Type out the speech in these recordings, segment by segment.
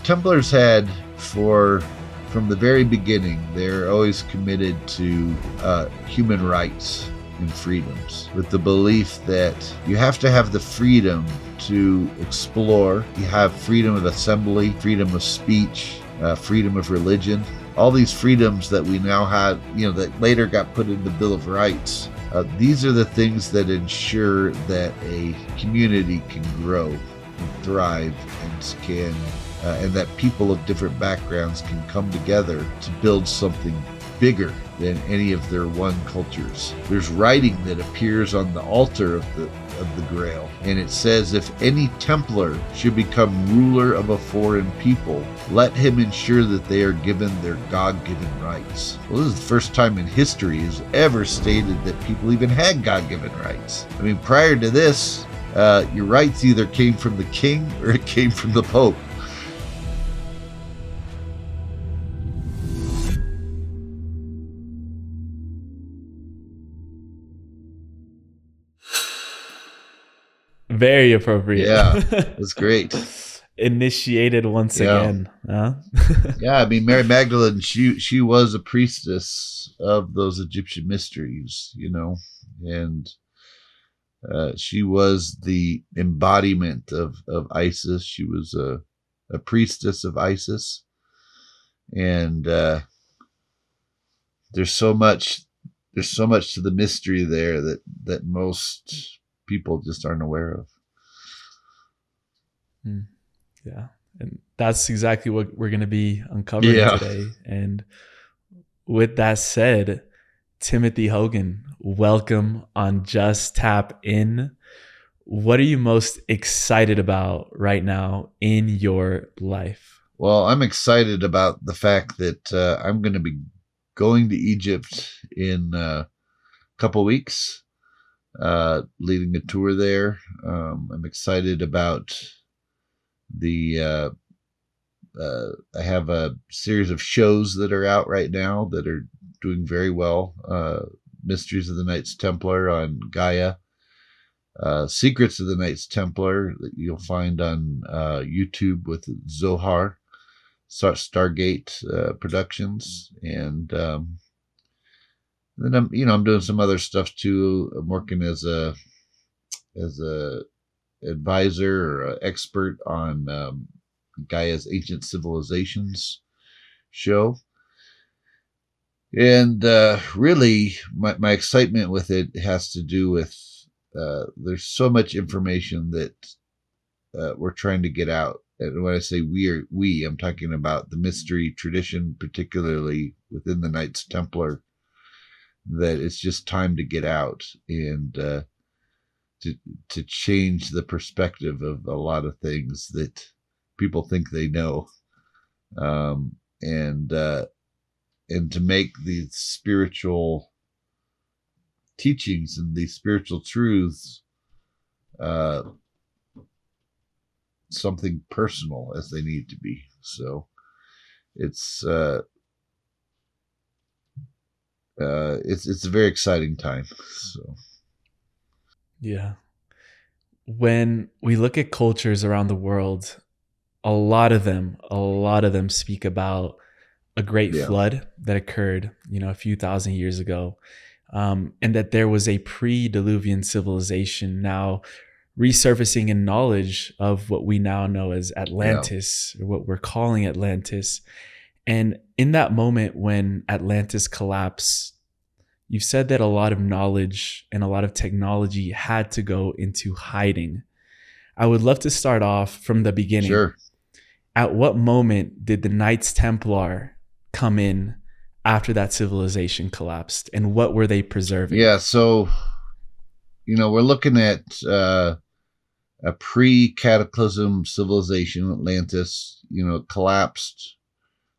Templars had from the very beginning, they're always committed to human rights and freedoms, with the belief that you have to have the freedom to explore. You have freedom of assembly, freedom of speech, freedom of religion. All these freedoms that we now have, that later got put in the Bill of Rights. These are the things that ensure that a community can grow and thrive and that people of different backgrounds can come together to build something bigger than any of their one cultures. There's writing that appears on the altar of the Grail, and it says, if any Templar should become ruler of a foreign people, let him ensure that they are given their God-given rights. Well, this is the first time in history has ever stated that people even had God-given rights. I mean, prior to this, your rights either came from the king or it came from the Pope. Very appropriate. Yeah, that's great. Initiated once again. Huh? Yeah, I mean, Mary Magdalene, she was a priestess of those Egyptian mysteries, and she was the embodiment of Isis. She was a priestess of Isis, and there's so much to the mystery there that most people just aren't aware of. Yeah. And that's exactly what we're going to be uncovering today. And with that said, Timothy Hogan, welcome on Just Tap In. What are you most excited about right now in your life? Well, I'm excited about the fact that I'm going to be going to Egypt in a couple weeks. Leading a tour there. I'm excited about I have a series of shows that are out right now that are doing very well. Mysteries of the Knights Templar on Gaia. Secrets of the Knights Templar that you'll find on YouTube with Zohar, Stargate Productions, and then I'm doing some other stuff too. I'm working as a advisor or a expert on Gaia's Ancient Civilizations show. And really, my excitement with it has to do with there's so much information that we're trying to get out. And when I say we, I'm talking about the mystery tradition, particularly within the Knights Templar, that it's just time to get out and to change the perspective of a lot of things that people think they know, and to make these spiritual teachings and these spiritual truths something personal as they need to be. So it's a very exciting time. So yeah, when we look at cultures around the world, a lot of them speak about a great flood that occurred, a few thousand years ago, and that there was a pre-Diluvian civilization now resurfacing in knowledge of what we now know as Atlantis, or what we're calling Atlantis. And in that moment when Atlantis collapsed, you've said that a lot of knowledge and a lot of technology had to go into hiding. I would love to start off from the beginning. Sure. At what moment did the Knights Templar come in after that civilization collapsed, and what were they preserving? Yeah, so, we're looking at a pre-cataclysm civilization. Atlantis, collapsed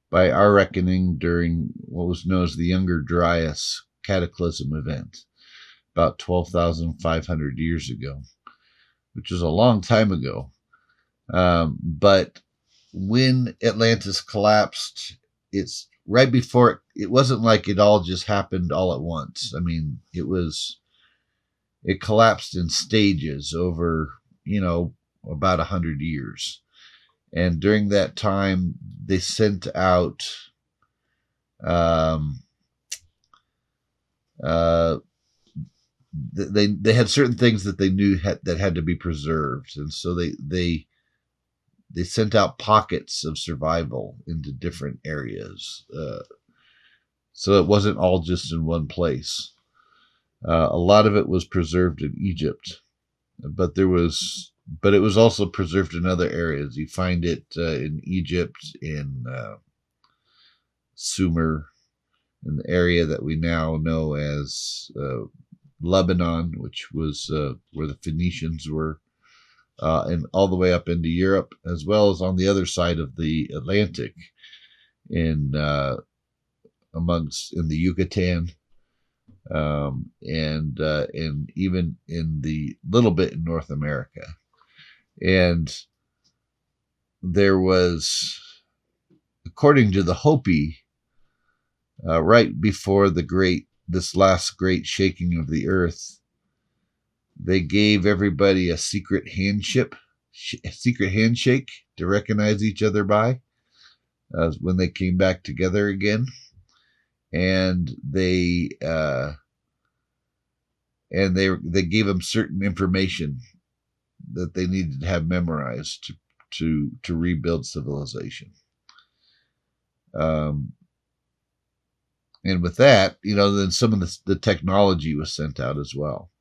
by our reckoning during what was known as the Younger Dryas cataclysm event about 12,500 years ago, which is a long time ago. But when Atlantis collapsed, it's right before it wasn't like it all just happened all at once. I mean, it collapsed in stages over, about 100 years. And during that time, they sent out they had certain things that they knew that had to be preserved, and so they sent out pockets of survival into different areas, so it wasn't all just in one place. A lot of it was preserved in Egypt, but it was also preserved in other areas. You find it in Egypt, in Sumer, in the area that we now know as Lebanon, which was where the Phoenicians were, and all the way up into Europe, as well as on the other side of the Atlantic, in the Yucatan, and even in the little bit in North America. And there was, according to the Hopi, right before this last great shaking of the earth, they gave everybody a secret handshake to recognize each other by when they came back together again. And they gave them certain information that they needed to have memorized to rebuild civilization. And with that, then some of the technology was sent out as well.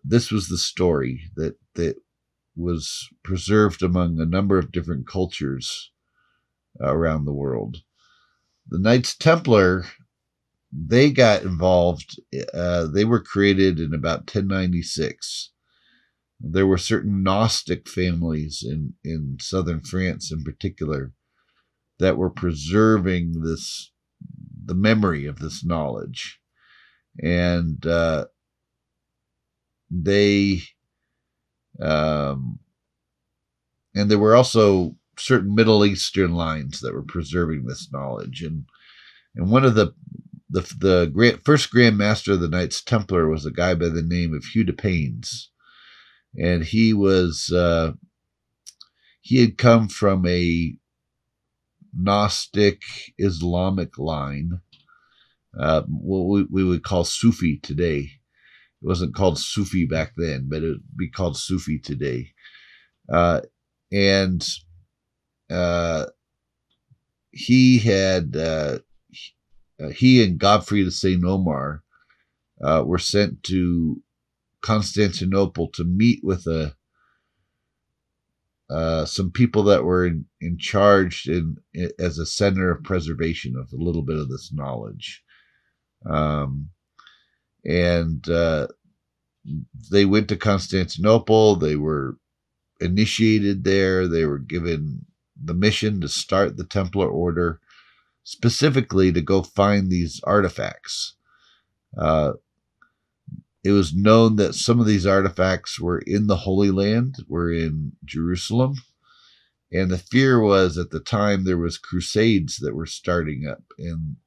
This was the story that was preserved among a number of different cultures around the world. The Knights Templar, they got involved. They were created in about 1096. There were certain Gnostic families in southern France in particular that were preserving the memory of this knowledge. And and there were also certain Middle Eastern lines that were preserving this knowledge. And one of the first Grand Master of the Knights Templar was a guy by the name of Hugh de Paynes. And he had come from a Gnostic Islamic line, what we would call Sufi today. It wasn't called Sufi back then, but it would be called Sufi today. And he and Godfrey de Saint Omar were sent to Constantinople to meet with some people that were in charge as a center of preservation of a little bit of this knowledge. And they went to Constantinople. They were initiated there. They were given the mission to start the Templar Order, specifically to go find these artifacts. It was known that some of these artifacts were in the Holy Land, were in Jerusalem. And the fear was, at the time, there was crusades that were starting up in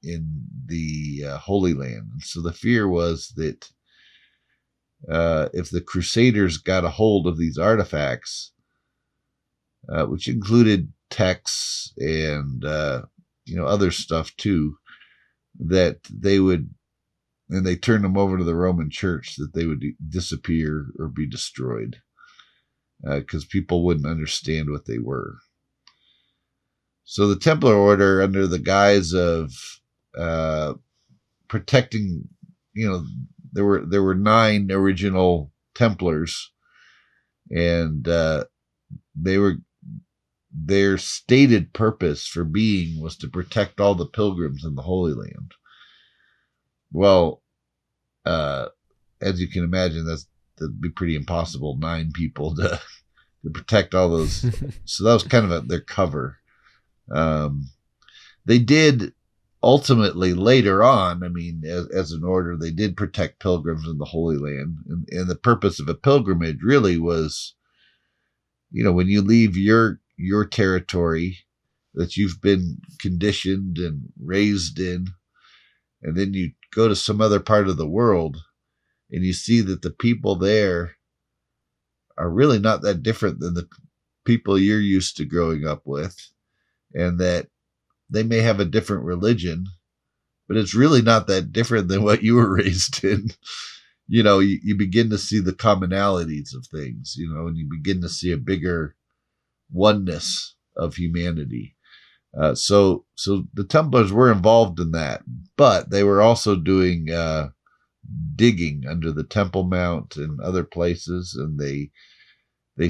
the Holy Land. And so the fear was that if the Crusaders got a hold of these artifacts, which included texts and other stuff too, that they would, and they turned them over to the Roman Church, that they would disappear or be destroyed, because people wouldn't understand what they were. So the Templar Order, under the guise of protecting, there were 9 original Templars, and their stated purpose for being was to protect all the pilgrims in the Holy Land. Well, as you can imagine, that'd be pretty impossible, 9 people to protect all those. So that was kind of their cover. They did ultimately later on, as an order, they did protect pilgrims in the Holy Land. And the purpose of a pilgrimage really was, when you leave your territory that you've been conditioned and raised in, and then you go to some other part of the world and you see that the people there are really not that different than people you're used to growing up with, and that they may have a different religion, but it's really not that different than what you were raised in. You begin to see the commonalities of things, and you begin to see a bigger oneness of humanity. So the Templars were involved in that, but they were also doing digging under the Temple Mount and other places, and they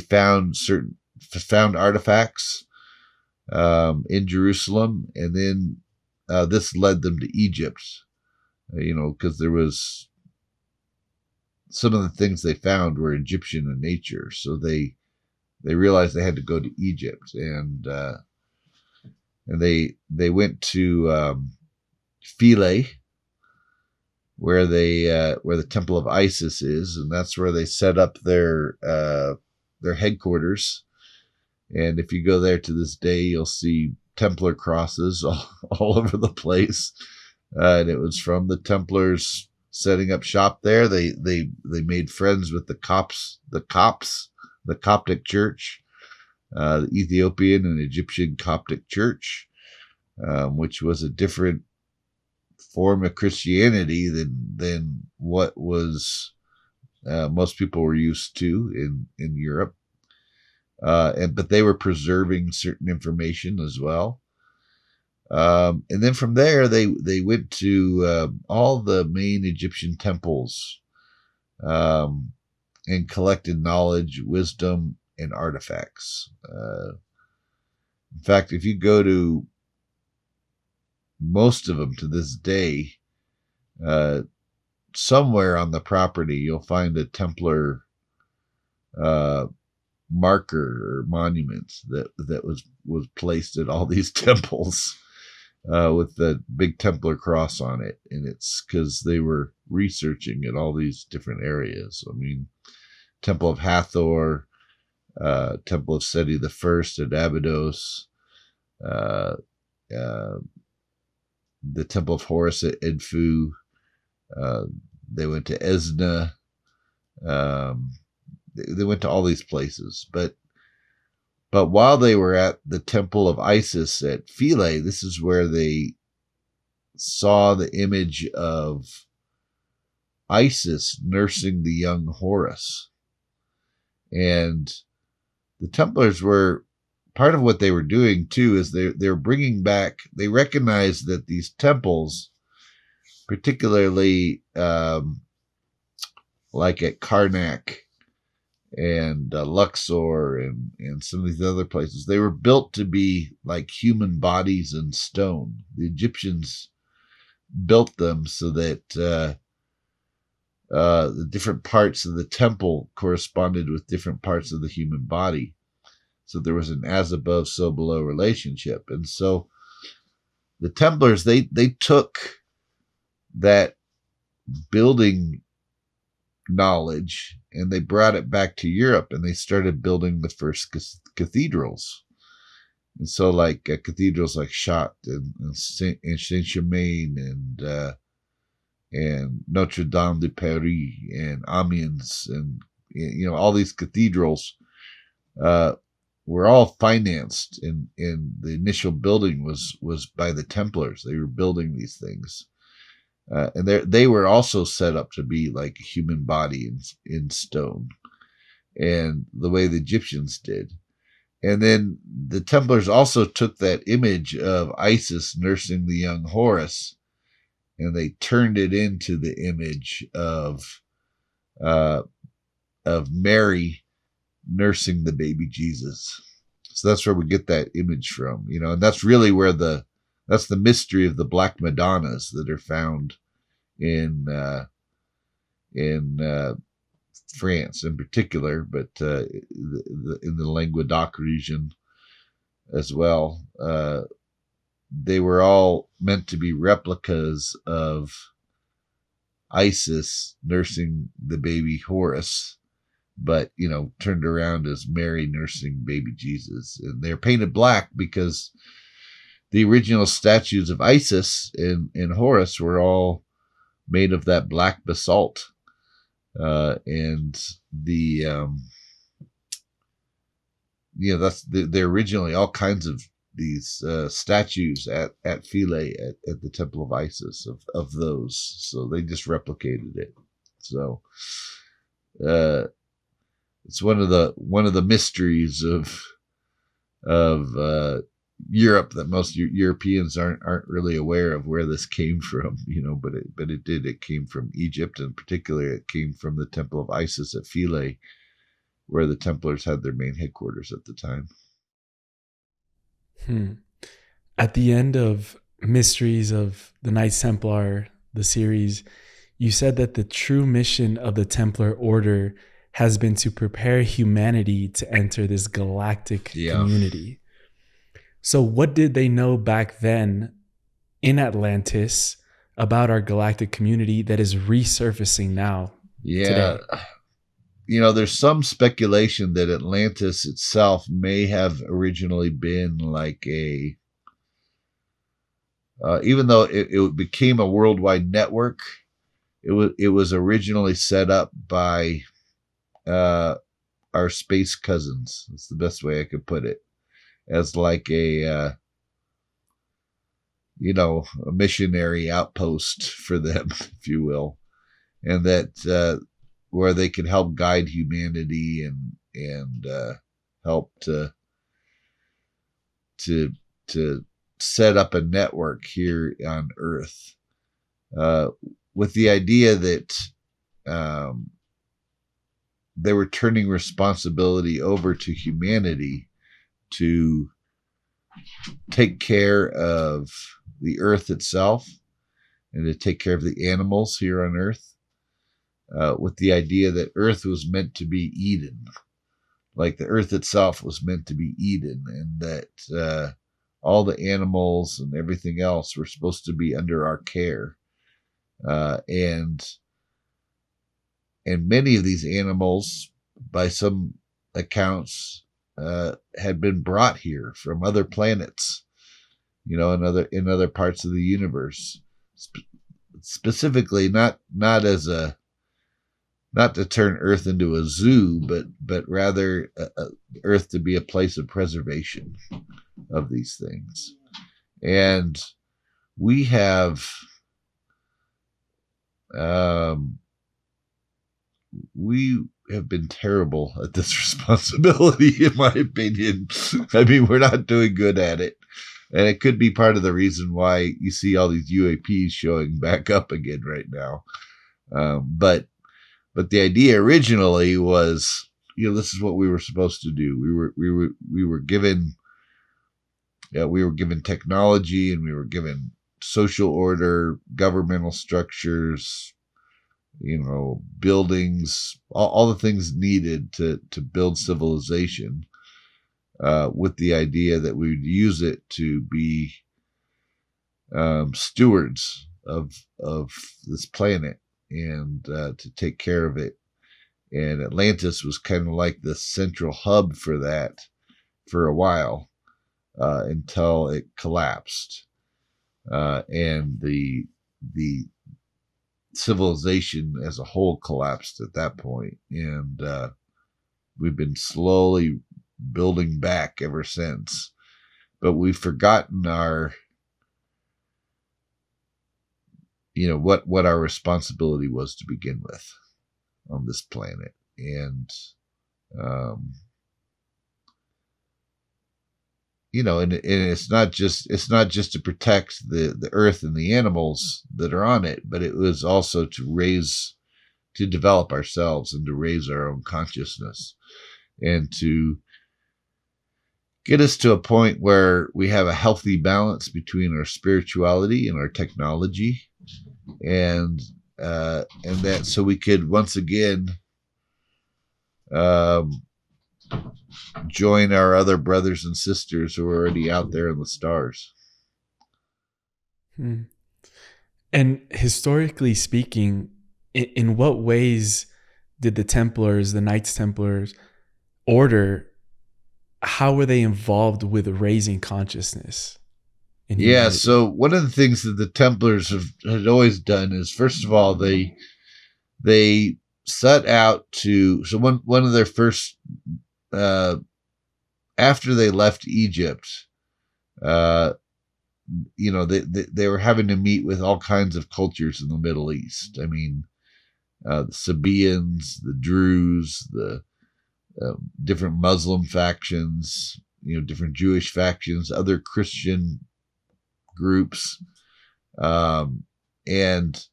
found artifacts in Jerusalem, and then this led them to Egypt. Because there was some of the things they found were Egyptian in nature, so they realized they had to go to Egypt, and they went to Philae, where the Temple of Isis is, and that's where they set up their headquarters. And if you go there to this day, you'll see Templar crosses all over the place. And it was from the Templars setting up shop there. They made friends with the Copts, the Coptic Church, the Ethiopian and Egyptian Coptic Church, which was a different form of Christianity than what was most people were used to in Europe. But they were preserving certain information as well. And then from there, they went to all the main Egyptian temples and collected knowledge, wisdom, and artifacts. In fact, if you go to most of them to this day, somewhere on the property, you'll find a Templar marker or monument that was placed at all these temples with the big Templar cross on it. And it's because they were researching at all these different areas. I mean, Temple of Hathor, Temple of Seti the First at Abydos, the Temple of Horus at Edfu. They went to Esna. They went to all these places, but while they were at the Temple of Isis at Philae, this is where they saw the image of Isis nursing the young Horus. And the Templars were, part of what they were doing too is they're bringing back, they recognized that these temples, particularly like at Karnak and Luxor and some of these other places, they were built to be like human bodies in stone. The Egyptians built them so that the different parts of the temple corresponded with different parts of the human body. So there was an as above, so below relationship. And so the Templars, they took that building knowledge and they brought it back to Europe, and they started building the first cathedrals. And so like cathedrals like Chartres and Saint-Germain and Notre Dame de Paris and Amiens, and all these cathedrals were all financed, and the initial building was by the Templars. They were building these things. And they were also set up to be like a human body in stone, and the way the Egyptians did. And then the Templars also took that image of Isis nursing the young Horus, and they turned it into the image of Mary nursing the baby Jesus. So that's where we get that image from, and that's really where that's the mystery of the Black Madonnas that are found in France in particular, but in the Languedoc region as well. They were all meant to be replicas of Isis nursing the baby Horus, but turned around as Mary nursing baby Jesus. And they're painted black because the original statues of Isis and Horus were all made of that black basalt. And the they're originally all kinds of these statues at Philae at the Temple of Isis of those. So they just replicated it. So it's one of the mysteries of Europe that most Europeans aren't really aware of where this came from, but it did. It came from Egypt, and particularly it came from the Temple of Isis at Philae, where the Templars had their main headquarters at the time. At the end of Mysteries of the Knights Templar, the series, you said that the true mission of the Templar Order has been to prepare humanity to enter this galactic community. So what did they know back then in Atlantis about our galactic community that is resurfacing now today? There's some speculation that Atlantis itself may have originally been like a, even though it became a worldwide network, it was originally set up by our space cousins. That's the best way I could put it, as like a missionary outpost for them, if you will, and that where they could help guide humanity and help to set up a network here on Earth, with the idea that they were turning responsibility over to humanity to take care of the Earth itself and to take care of the animals here on Earth, with the idea that Earth was meant to be Eden. Like the Earth itself was meant to be Eden, and that all the animals and everything else were supposed to be under our care. And many of these animals, by some accounts, had been brought here from other planets, in other parts of the universe, specifically not to turn Earth into a zoo, but rather Earth to be a place of preservation of these things. And we have been terrible at this responsibility, in my opinion. I mean, we're not doing good at it. And it could be part of the reason why you see all these UAPs showing back up again right now. But the idea originally was, this is what we were supposed to do. We were given technology, and we were given social order, governmental structures, buildings, all the things needed to build civilization, with the idea that we would use it to be stewards of this planet and to take care of it. And Atlantis was kind of like the central hub for that for a while, until it collapsed, and the civilization as a whole collapsed at that point. And we've been slowly building back ever since. But we've forgotten our what our responsibility was to begin with on this planet. And and it's not just to protect the Earth and the animals that are on it, but it was also to develop ourselves and to raise our own consciousness, and to get us to a point where we have a healthy balance between our spirituality and our technology, and that so we could once again join our other brothers and sisters who are already out there in the stars. And historically speaking, in what ways did the Templars, the Knights Templars order, how were they involved with raising consciousness? So one of the things that the Templars had always done is, first of all, they set out to, so one of their first after they left Egypt, they were having to meet with all kinds of cultures in the Middle East. I mean, the Sabaeans, the Druze, the different Muslim factions, different Jewish factions, other Christian groups, and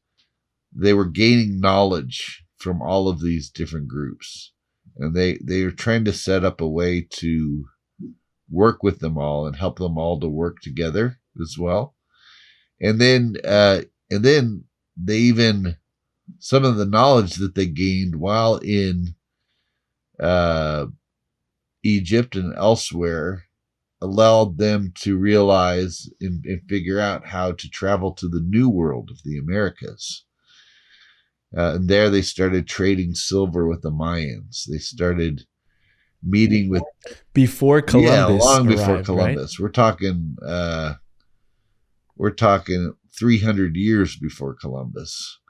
they were gaining knowledge from all of these different groups, and they are trying to set up a way to work with them all and help them all to work together as well. And then they even, some of the knowledge that they gained while in Egypt and elsewhere allowed them to realize and figure out how to travel to the New World of the Americas. And there they started trading silver with the Mayans. They started meeting with before Columbus long before arrived, Columbus. Right? We're talking 300 years before Columbus.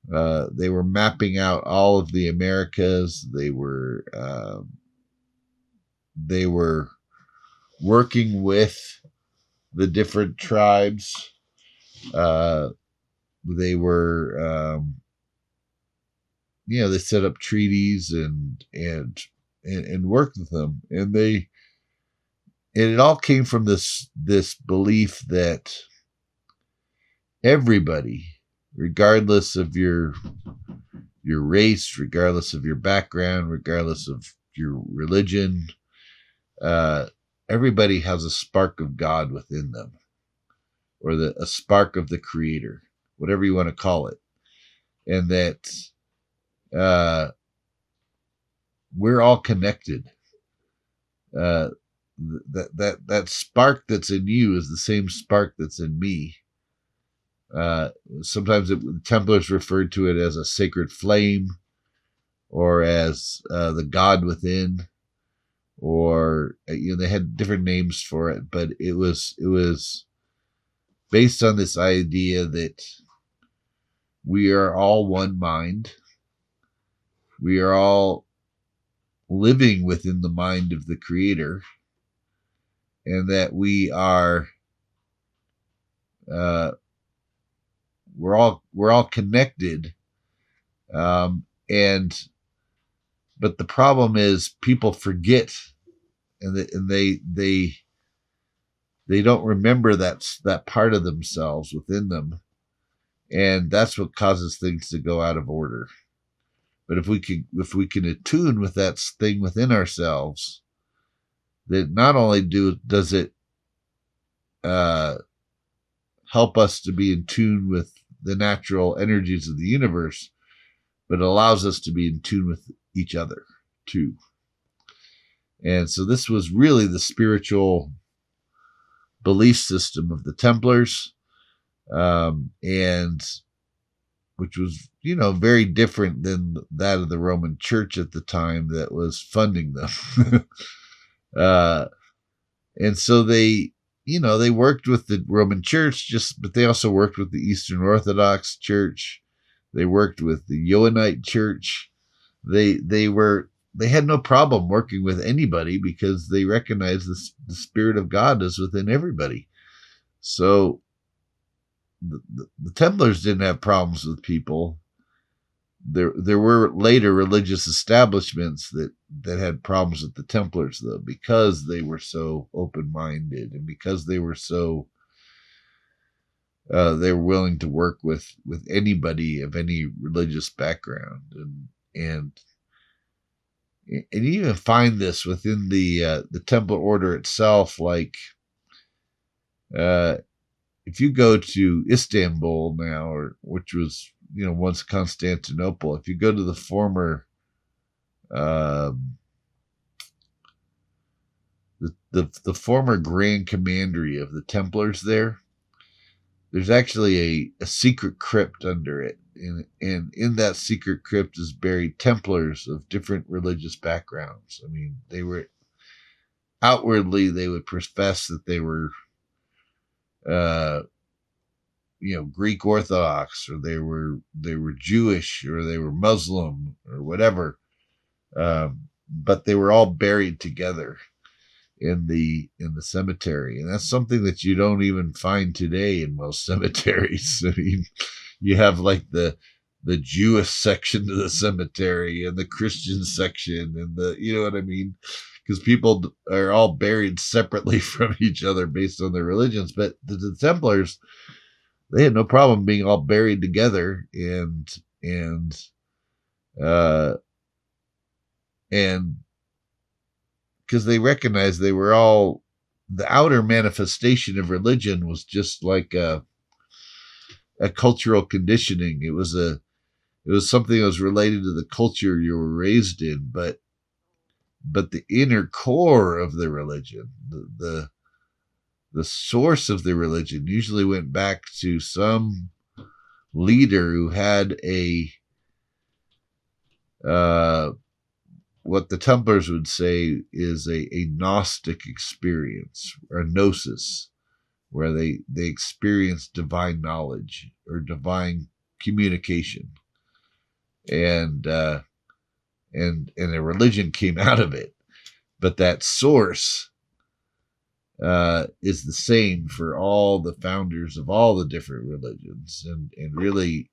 They were mapping out all of the Americas. They were working with the different tribes. They were they set up treaties and worked with them, and it all came from this belief that everybody, regardless of your race, regardless of your background, regardless of your religion, everybody has a spark of God within them, or a spark of the Creator, whatever you want to call it, and that we're all connected. That spark that's in you is the same spark that's in me. Sometimes the Templars referred to it as a sacred flame, or as the God within, or they had different names for it, but it was based on this idea that we are all one mind. We are all living within the mind of the Creator, and that we are we're all connected. And but the problem is people forget, and they don't remember that part of themselves within them, and that's what causes things to go out of order. But if we can attune with that thing within ourselves, that not only does it help us to be in tune with the natural energies of the universe, but it allows us to be in tune with each other too. And so this was really the spiritual belief system of the Templars, and which was, very different than that of the Roman Church at the time that was funding them. And so they worked with the Roman Church, but they also worked with the Eastern Orthodox Church. They worked with the Johannite Church. They had no problem working with anybody because they recognized the Spirit of God is within everybody. So the Templars didn't have problems with people. There were later religious establishments that had problems with the Templars, though, because they were so open-minded, and because they were so they were willing to work with anybody of any religious background, and you even find this within the Templar order itself. Like, if you go to Istanbul now, or which was once Constantinople, if you go to the former the former Grand Commandery of the Templars there's actually a secret crypt under it, and in that secret crypt is buried Templars of different religious backgrounds. I mean, they were outwardly, they would profess that they were Greek Orthodox, or they were Jewish, or they were Muslim, or whatever, but they were all buried together. in the cemetery, and that's something that you don't even find today in most cemeteries. I mean, you have like the Jewish section of the cemetery and the Christian section and the, you know what I mean? Because people are all buried separately from each other based on their religions. But the Templars, they had no problem being all buried together, uh, and because they recognized they were all, the outer manifestation of religion was just like a cultural conditioning. It was something that was related to the culture you were raised in, but the inner core of the religion, the source of the religion, usually went back to some leader who had a what the Templars would say is a Gnostic experience, or Gnosis, where they experience divine knowledge or divine communication, and a religion came out of it. But that source is the same for all the founders of all the different religions, and really,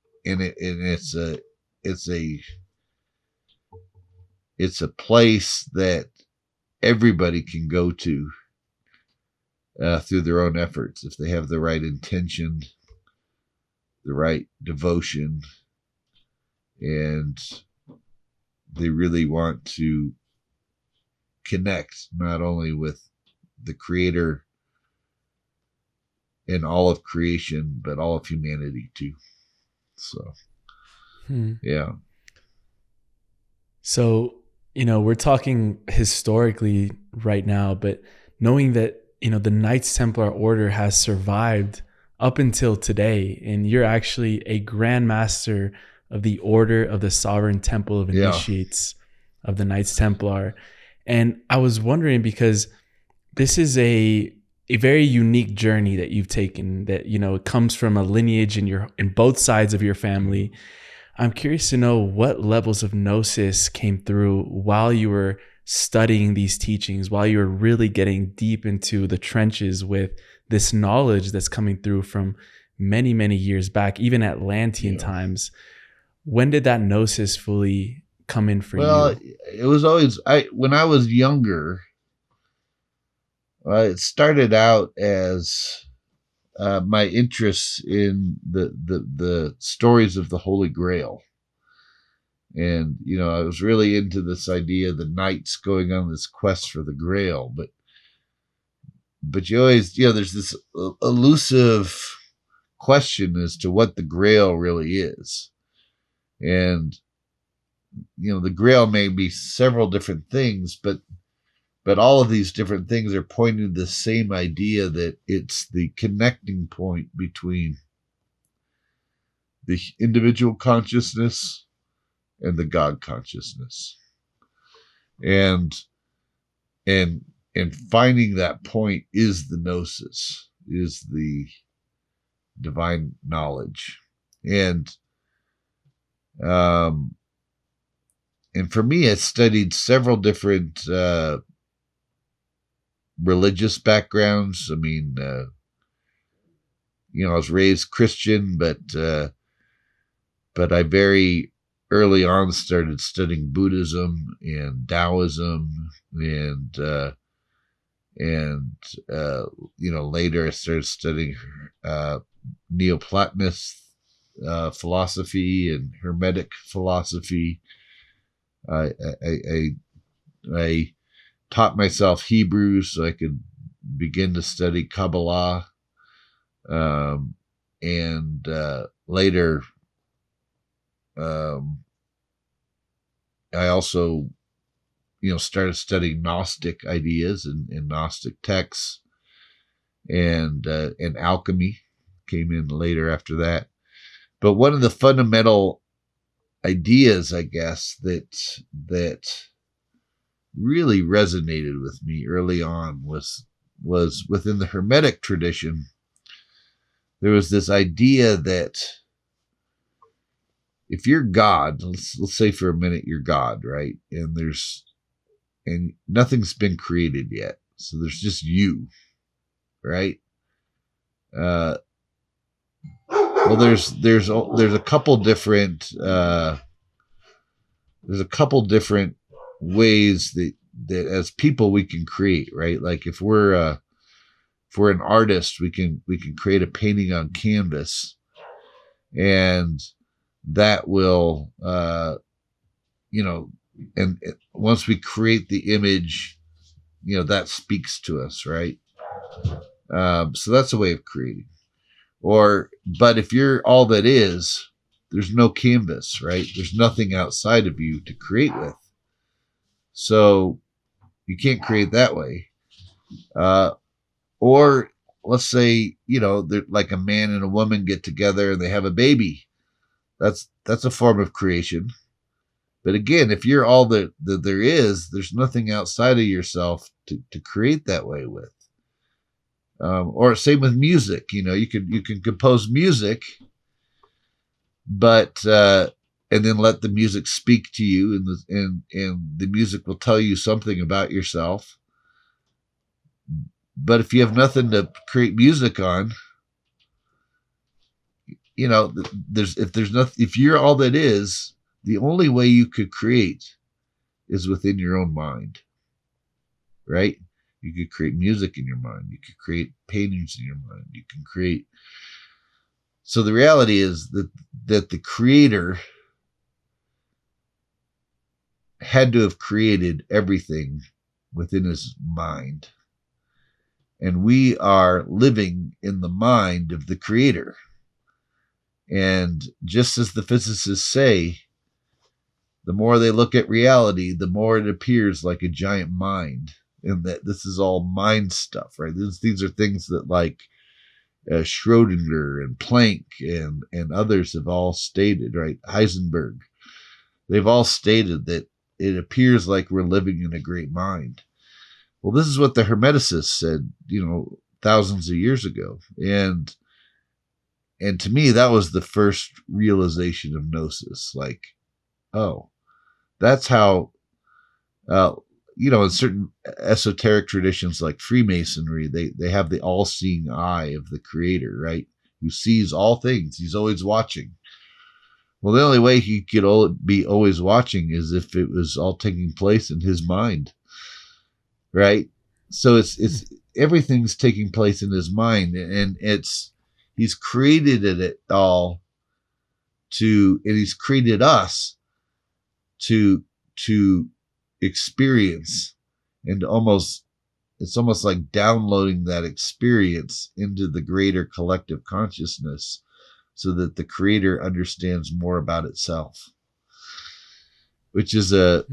it's a place that everybody can go to through their own efforts if they have the right intention, the right devotion, and they really want to connect not only with the Creator and all of creation, but all of humanity too. So, yeah. So, we're talking historically right now, but knowing that, the Knights Templar Order has survived up until today, and you're actually a Grand Master of the Order of the Sovereign Temple of Initiates of the Knights Templar. And I was wondering, because this is a very unique journey that you've taken, that, it comes from a lineage in both sides of your family. I'm curious to know what levels of Gnosis came through while you were studying these teachings, while you were really getting deep into the trenches with this knowledge that's coming through from many, many years back, even Atlantean times. When did that Gnosis fully come in for you? Well, it was always, when I was younger, it started out as my interest in the stories of the Holy Grail. And, I was really into this idea of the knights going on this quest for the Grail. But you always, there's this elusive question as to what the Grail really is. And, the Grail may be several different things, but all of these different things are pointing to the same idea, that it's the connecting point between the individual consciousness and the God consciousness. And finding that point is the Gnosis, is the divine knowledge. And for me, I studied several different religious backgrounds. I mean, I was raised Christian, but I very early on started studying Buddhism and Taoism, and later I started studying Neoplatonist philosophy and Hermetic philosophy. I taught myself Hebrew so I could begin to study Kabbalah, and later I also started studying Gnostic ideas and Gnostic texts, and alchemy came in later after that. But one of the fundamental ideas, I guess, that really resonated with me early on was within the Hermetic tradition. There was this idea that if you're God, let's say for a minute you're God, right? And nothing's been created yet. So there's just you, right? Well, there's a couple different ways that as people we can create, right? Like if we're an artist, we can create a painting on canvas, and that will and once we create the image, that speaks to us, right? So that's a way of creating. But if you're all that is, there's no canvas, right? There's nothing outside of you to create with. So you can't create that way. Or let's say, like a man and a woman get together and they have a baby. That's a form of creation. But again, if you're all that there is, there's nothing outside of yourself to create that way with. Or same with music, you can compose music, but and then let the music speak to you, and the music will tell you something about yourself. But if you have nothing to create music on, if you're all that is, the only way you could create is within your own mind, right? You could create music in your mind. You could create paintings in your mind. You can create. So the reality is that the creator had to have created everything within his mind. And we are living in the mind of the creator. And just as the physicists say, the more they look at reality, the more it appears like a giant mind. And that this is all mind stuff, right? These are things that like Schrodinger and Planck and others have all stated, right? Heisenberg. They've all stated that it appears like we're living in a great mind. Well, this is what the Hermeticists said, thousands of years ago. And to me, that was the first realization of Gnosis. Like, oh, that's how, in certain esoteric traditions like Freemasonry, they have the all-seeing eye of the creator, right? Who sees all things. He's always watching. Well, the only way he could be always watching is if it was all taking place in his mind, right? So it's everything's taking place in his mind, and he's created it all and he's created us to experience, and it's almost like downloading that experience into the greater collective consciousness so that the creator understands more about itself, which is so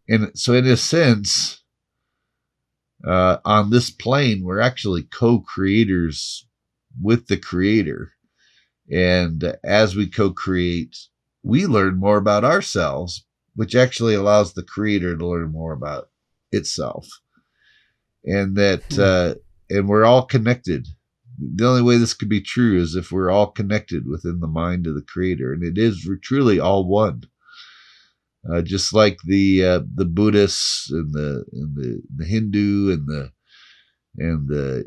in a sense, on this plane, we're actually co-creators with the creator. And as we co-create, we learn more about ourselves, which actually allows the creator to learn more about itself. And that, and we're all connected. The only way this could be true is if we're all connected within the mind of the creator. And it is truly all one. Just like the Buddhists and the Hindu and the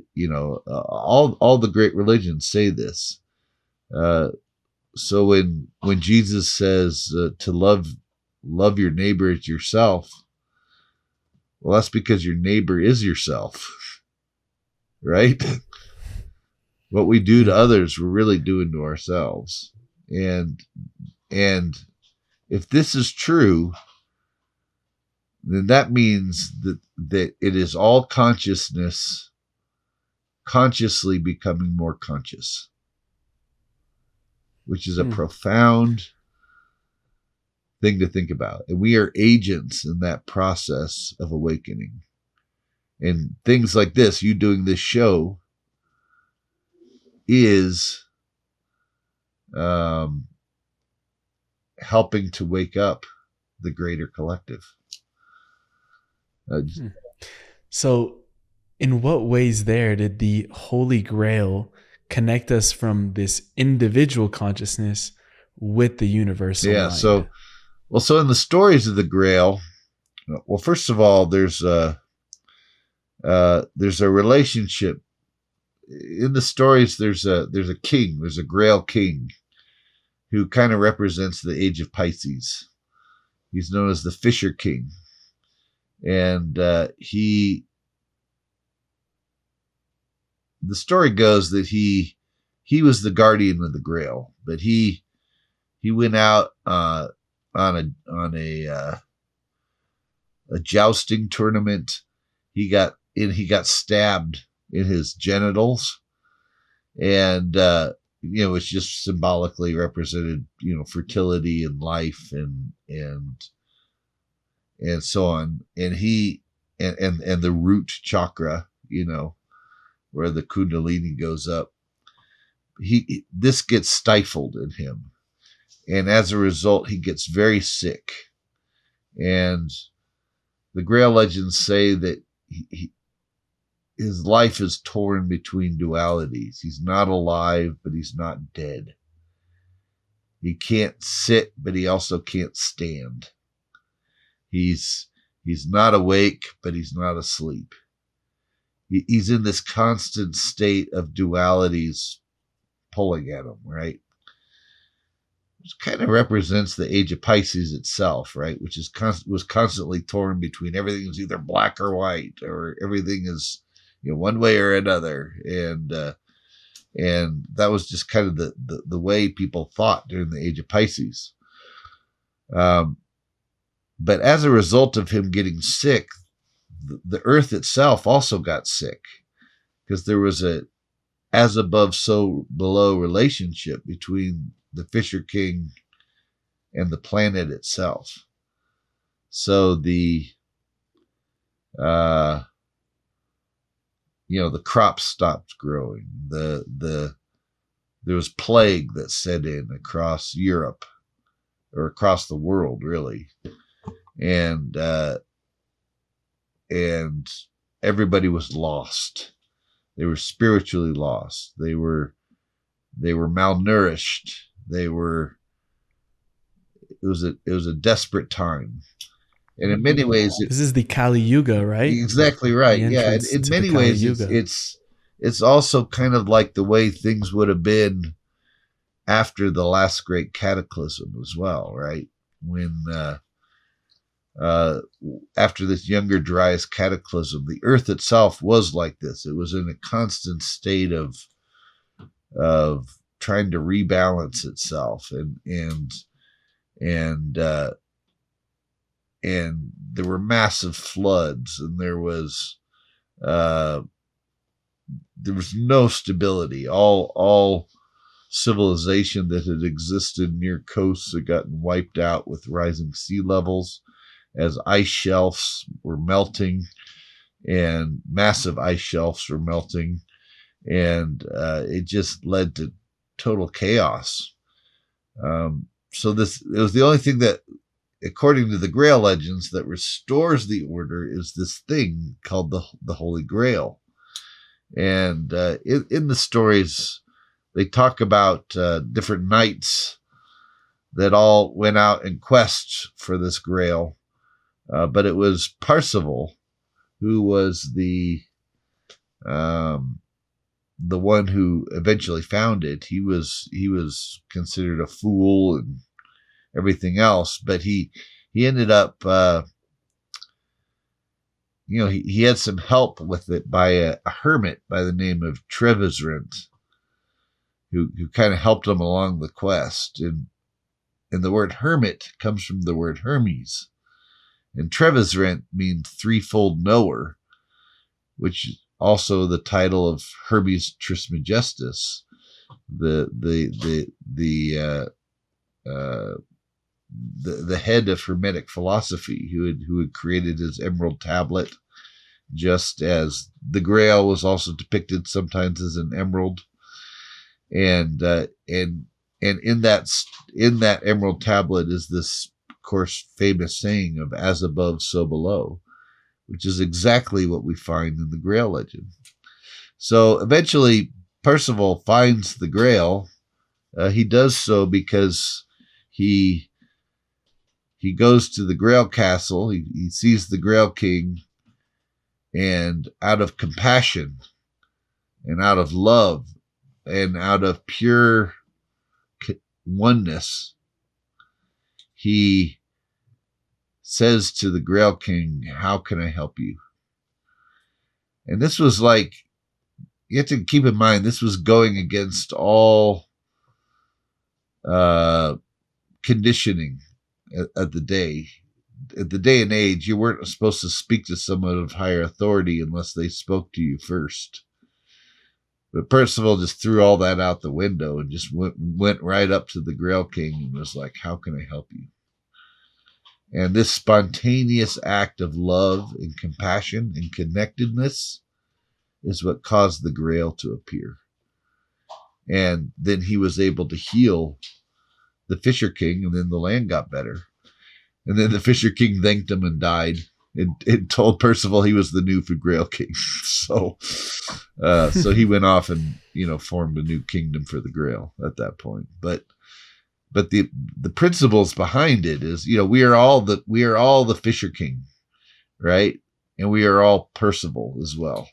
all the great religions say this. So when Jesus says to love your neighbor as yourself, well, that's because your neighbor is yourself, right? What we do to others, we're really doing to ourselves. And if this is true, then that means that it is all consciousness consciously becoming more conscious, which is a profound thing to think about. And we are agents in that process of awakening. And things like this, you doing this show, is helping to wake up the greater collective. So in what ways there did the Holy Grail connect us from this individual consciousness with the universal mind? So in the stories of the Grail, Well, first of all, there's a relationship in the stories. There's a king. There's a Grail king who kind of represents the age of Pisces. He's known as the Fisher King, and he. The story goes that he was the guardian of the Grail, but he went out on a jousting tournament. He got stabbed in his genitals, and it's just symbolically represented, fertility and life and so on. And he and the root chakra, where the Kundalini goes up. This gets stifled in him, and as a result, he gets very sick. And the Grail legends say that his life is torn between dualities. He's not alive, but he's not dead. He can't sit, but he also can't stand. He's not awake, but he's not asleep. He's in this constant state of dualities pulling at him, right? Which kind of represents the age of Pisces itself, right? Which was constantly torn between everything is either black or white, or everything is one way or another, and that was just kind of the way people thought during the age of Pisces. But as a result of him getting sick, the Earth itself also got sick, because there was a as above, so below relationship between the Fisher King and the planet itself. So the crops stopped growing. There was plague that set in across Europe, or across the world, really, and everybody was lost. They were spiritually lost. They were malnourished. It was a desperate time. And in many ways, this is the Kali Yuga, right? Exactly right. Yeah. In many ways, it's also kind of like the way things would have been after the last great cataclysm as well, right? When after this Younger Dryas cataclysm, the Earth itself was like this. It was in a constant state of trying to rebalance itself, and there were massive floods, and there was no stability. All civilization that had existed near coasts had gotten wiped out with rising sea levels, as ice shelves were melting, and massive ice shelves were melting, and it just led to total chaos. So it was the only thing that, according to the Grail legends, that restores the order is this thing called the Holy Grail. And in the stories, they talk about different knights that all went out in quest for this Grail. But it was Percival who was the one who eventually found it. He was considered a fool and everything else, but he ended up, he had some help with it by a hermit by the name of Trevisrent, who kind of helped him along the quest. And the word hermit comes from the word Hermes. And Trevisrent means threefold knower, which is also the title of Hermes Trismegistus, the head of Hermetic philosophy, who had created his Emerald Tablet, just as the Grail was also depicted sometimes as an emerald, and in that Emerald Tablet is this, of course, famous saying of "as above, so below," which is exactly what we find in the Grail legend. So eventually, Percival finds the Grail. He does so because he he goes to the Grail Castle. He sees the Grail King, and out of compassion and out of love and out of pure oneness, he says to the Grail King, "How can I help you?" And this was like, you have to keep in mind, this was going against all conditioning at the day. At the day and age, you weren't supposed to speak to someone of higher authority unless they spoke to you first. But Percival just threw all that out the window and just went right up to the Grail King and was like, "How can I help you?" And this spontaneous act of love and compassion and connectedness is what caused the Grail to appear. And then he was able to heal the Fisher King, and then the land got better. And then the Fisher King thanked him and died, and told Percival he was the new Grail King. So he went off and, formed a new kingdom for the Grail at that point. But the principles behind it is, we are all the Fisher King, right? And we are all Percival as well.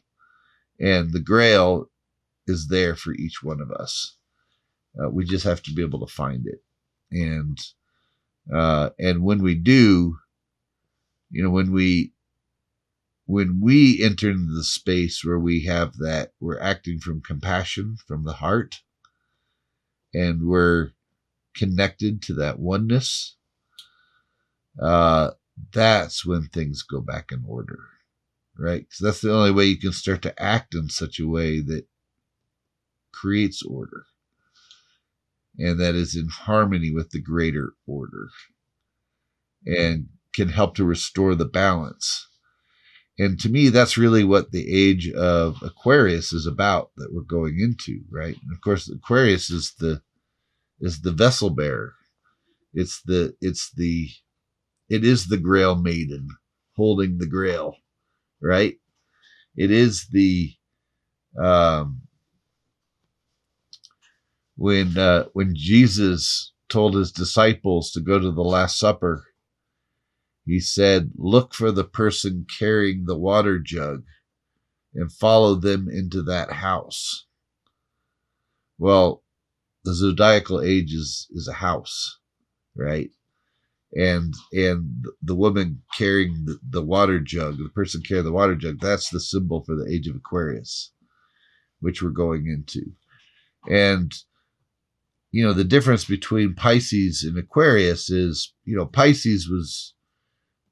And the Grail is there for each one of us. We just have to be able to find it. And when we do, when we enter into the space where we have that, we're acting from compassion, from the heart, and we're connected to that oneness, that's when things go back in order, right? Because that's the only way you can start to act in such a way that creates order, and that is in harmony with the greater order, and can help to restore the balance. And to me, that's really what the age of Aquarius is about, that we're going into, right? And of course, Aquarius is the vessel bearer. It is the Grail maiden holding the Grail, right? It is the when Jesus told his disciples to go to the Last Supper, he said, "Look for the person carrying the water jug and follow them into that house." Well, the zodiacal age is a house, right? And the woman carrying the water jug, the person carrying the water jug, that's the symbol for the age of Aquarius, which we're going into. And the difference between Pisces and Aquarius is, Pisces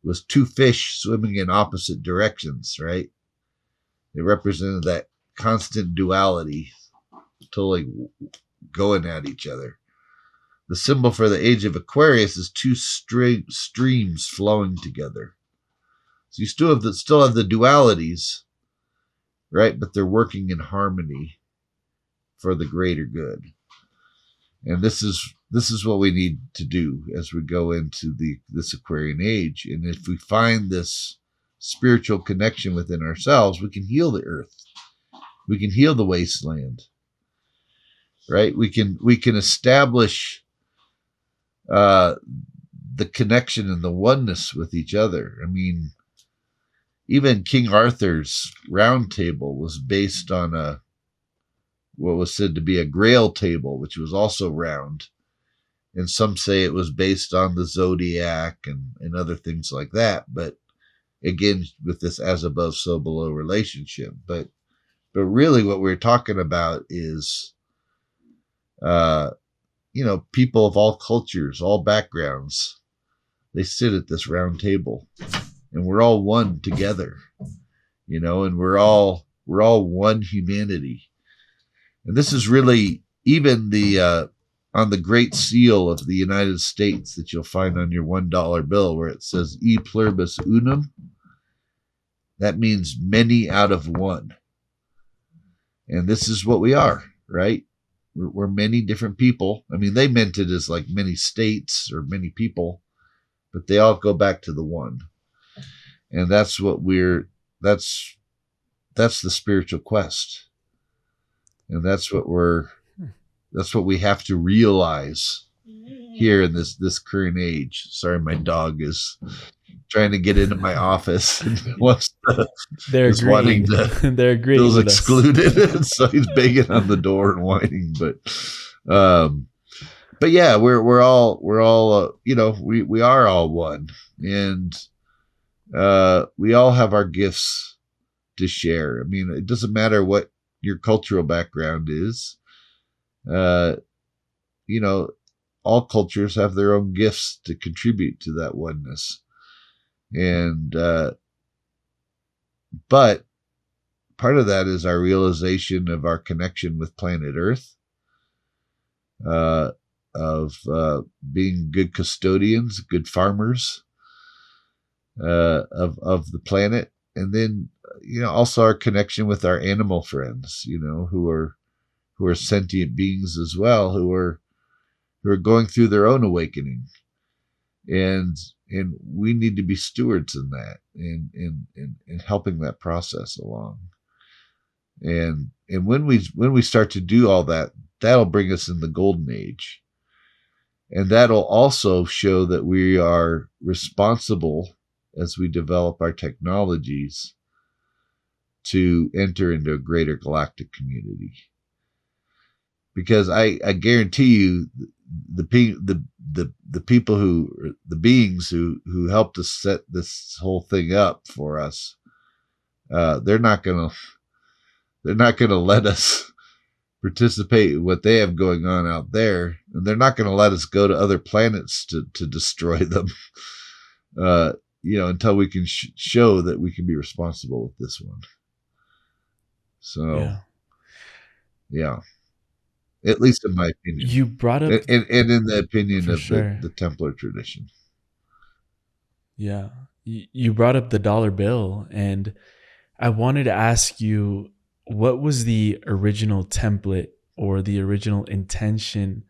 was two fish swimming in opposite directions, right? It represented that constant duality, totally going at each other. The symbol for the age of Aquarius is two streams flowing together. So you still have the dualities, right? But they're working in harmony for the greater good. And this is what we need to do as we go into this Aquarian age. And if we find this spiritual connection within ourselves, we can heal the earth. We can heal the wasteland, right? We can establish the connection and the oneness with each other. I mean, even King Arthur's round table was based on what was said to be a Grail table, which was also round. And some say it was based on the zodiac and other things like that. But again, with this as above, so below relationship. But really what we're talking about is, people of all cultures, all backgrounds, they sit at this round table, and we're all one together, and we're all one humanity. And this is really even on the Great Seal of the United States that you'll find on your $1 bill, where it says "E pluribus unum." That means many out of one. And this is what we are, right? We're many different people. I mean, they meant it as like many states or many people, but they all go back to the one. And that's what that's the spiritual quest. And that's what we have to realize here in this current age. Sorry, my dog is trying to get into my office and They're is wanting agreeing. to They're agreeing feels with us. excluded, so he's banging on the door and whining. Um, but yeah, we're all we are all one, and we all have our gifts to share. I mean, it doesn't matter what your cultural background is. All cultures have their own gifts to contribute to that oneness. And, but part of that is our realization of our connection with planet Earth, of being good custodians, good farmers, of the planet. And then, also our connection with our animal friends, who are sentient beings as well, who are going through their own awakening, and we need to be stewards in that, and helping that process along. And when we start to do all that, that'll bring us in the golden age, and that'll also show that we are responsible as we develop our technologies to enter into a greater galactic community. Because I guarantee you, the people the beings who helped us set this whole thing up for us, they're not gonna let us participate in what they have going on out there, and they're not gonna let us go to other planets to destroy them, until we can show that we can be responsible with this one. So, yeah. At least in my opinion. You brought up, and in the opinion of sure, the Templar tradition. Yeah. You brought up the dollar bill, and I wanted to ask you, what was the original template or the original intention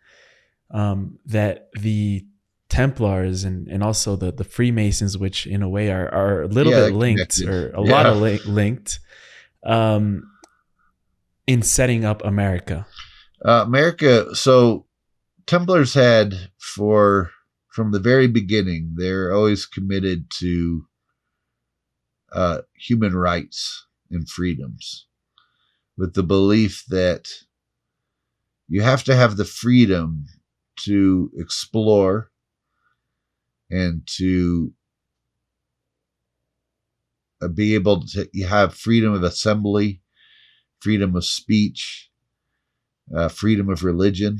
that the Templars and also the Freemasons, which in a way are a little bit linked, connected. or a lot of linked, in setting up America? So Templars had, from the very beginning, they're always committed to human rights and freedoms, with the belief that you have to have the freedom to explore and to be able to have freedom of assembly, freedom of speech, freedom of religion.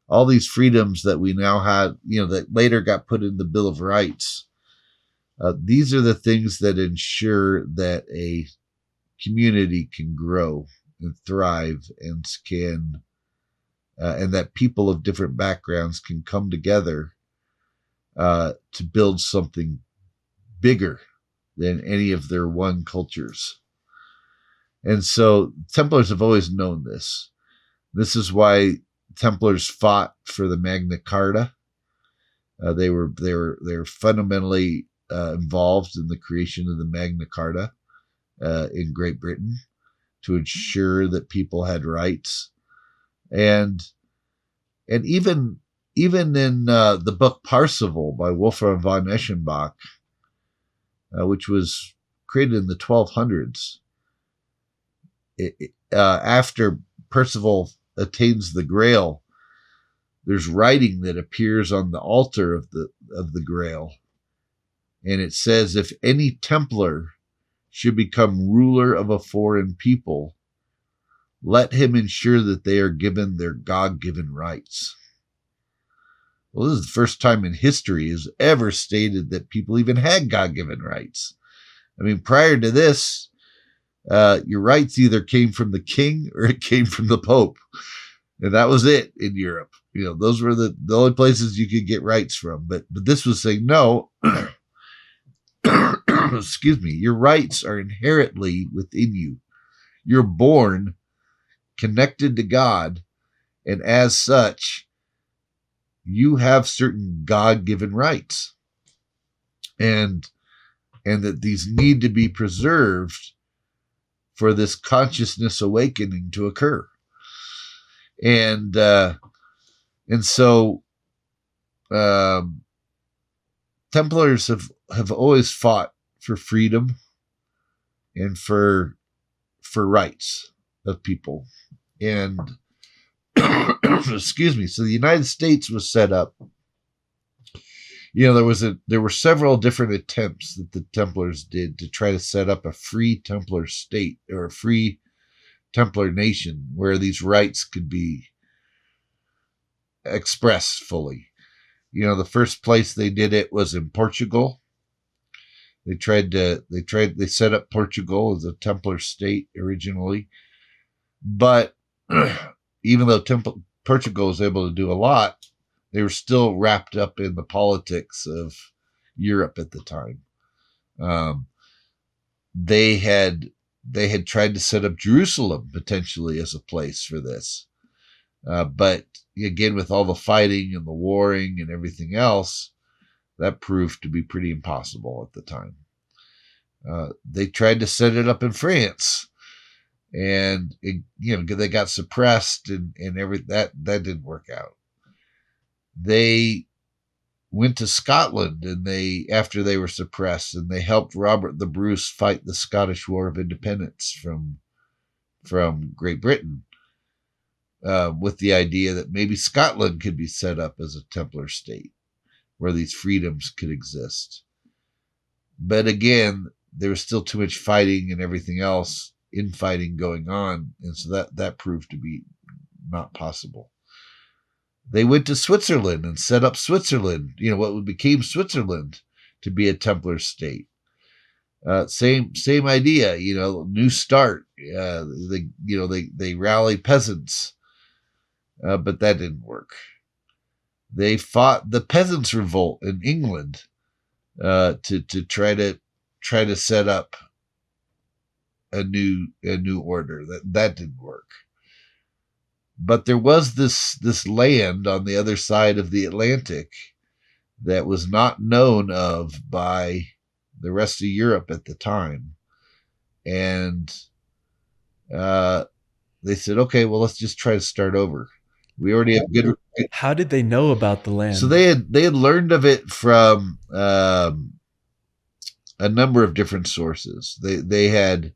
All these freedoms that we now have, that later got put in the Bill of Rights. These are the things that ensure that a community can grow and thrive, and and that people of different backgrounds can come together to build something bigger than any of their one cultures. And so Templars have always known this. This is why Templars fought for the Magna Carta. They were fundamentally involved in the creation of the Magna Carta in Great Britain, to ensure that people had rights, and even in the book Parsifal by Wolfram von Eschenbach, which was created in the 1200s, after Percival attains the Grail, there's writing that appears on the altar of the Grail, and it says, if any Templar should become ruler of a foreign people, let him ensure that they are given their God-given rights. Well, this is the first time in history is ever stated that people even had God-given rights. I mean, prior to this, your rights either came from the king or it came from the Pope. And that was it in Europe. Those were the only places you could get rights from. But this was saying, no, excuse me, your rights are inherently within you. You're born connected to God, and as such, you have certain God-given rights. And that these need to be preserved for this consciousness awakening to occur. And so Templars have always fought for freedom and for rights of people. And excuse me. So the United States was set up. There were several different attempts that the Templars did to try to set up a free Templar state or a free Templar nation where these rights could be expressed fully. The first place they did it was in Portugal. They set up Portugal as a Templar state originally. But even though Portugal was able to do a lot, they were still wrapped up in the politics of Europe at the time. They had tried to set up Jerusalem potentially as a place for this. But again, with all the fighting and the warring and everything else, that proved to be pretty impossible at the time. They tried to set it up in France, and they got suppressed and that didn't work out. They went to Scotland, and after they were suppressed, and they helped Robert the Bruce fight the Scottish War of Independence from Great Britain, with the idea that maybe Scotland could be set up as a Templar state where these freedoms could exist. But again, there was still too much fighting and everything else, infighting going on, and so that proved to be not possible. They went to Switzerland and set up Switzerland, what became Switzerland, to be a Templar state. Same idea, new start. They rallied peasants, but that didn't work. They fought the Peasants' Revolt in England to try to set up a new order. That didn't work. But there was this land on the other side of the Atlantic that was not known of by the rest of Europe at the time. And they said, okay, well, let's just try to start over. We already have good. How did they know about the land? So they had learned of it from a number of different sources. They had,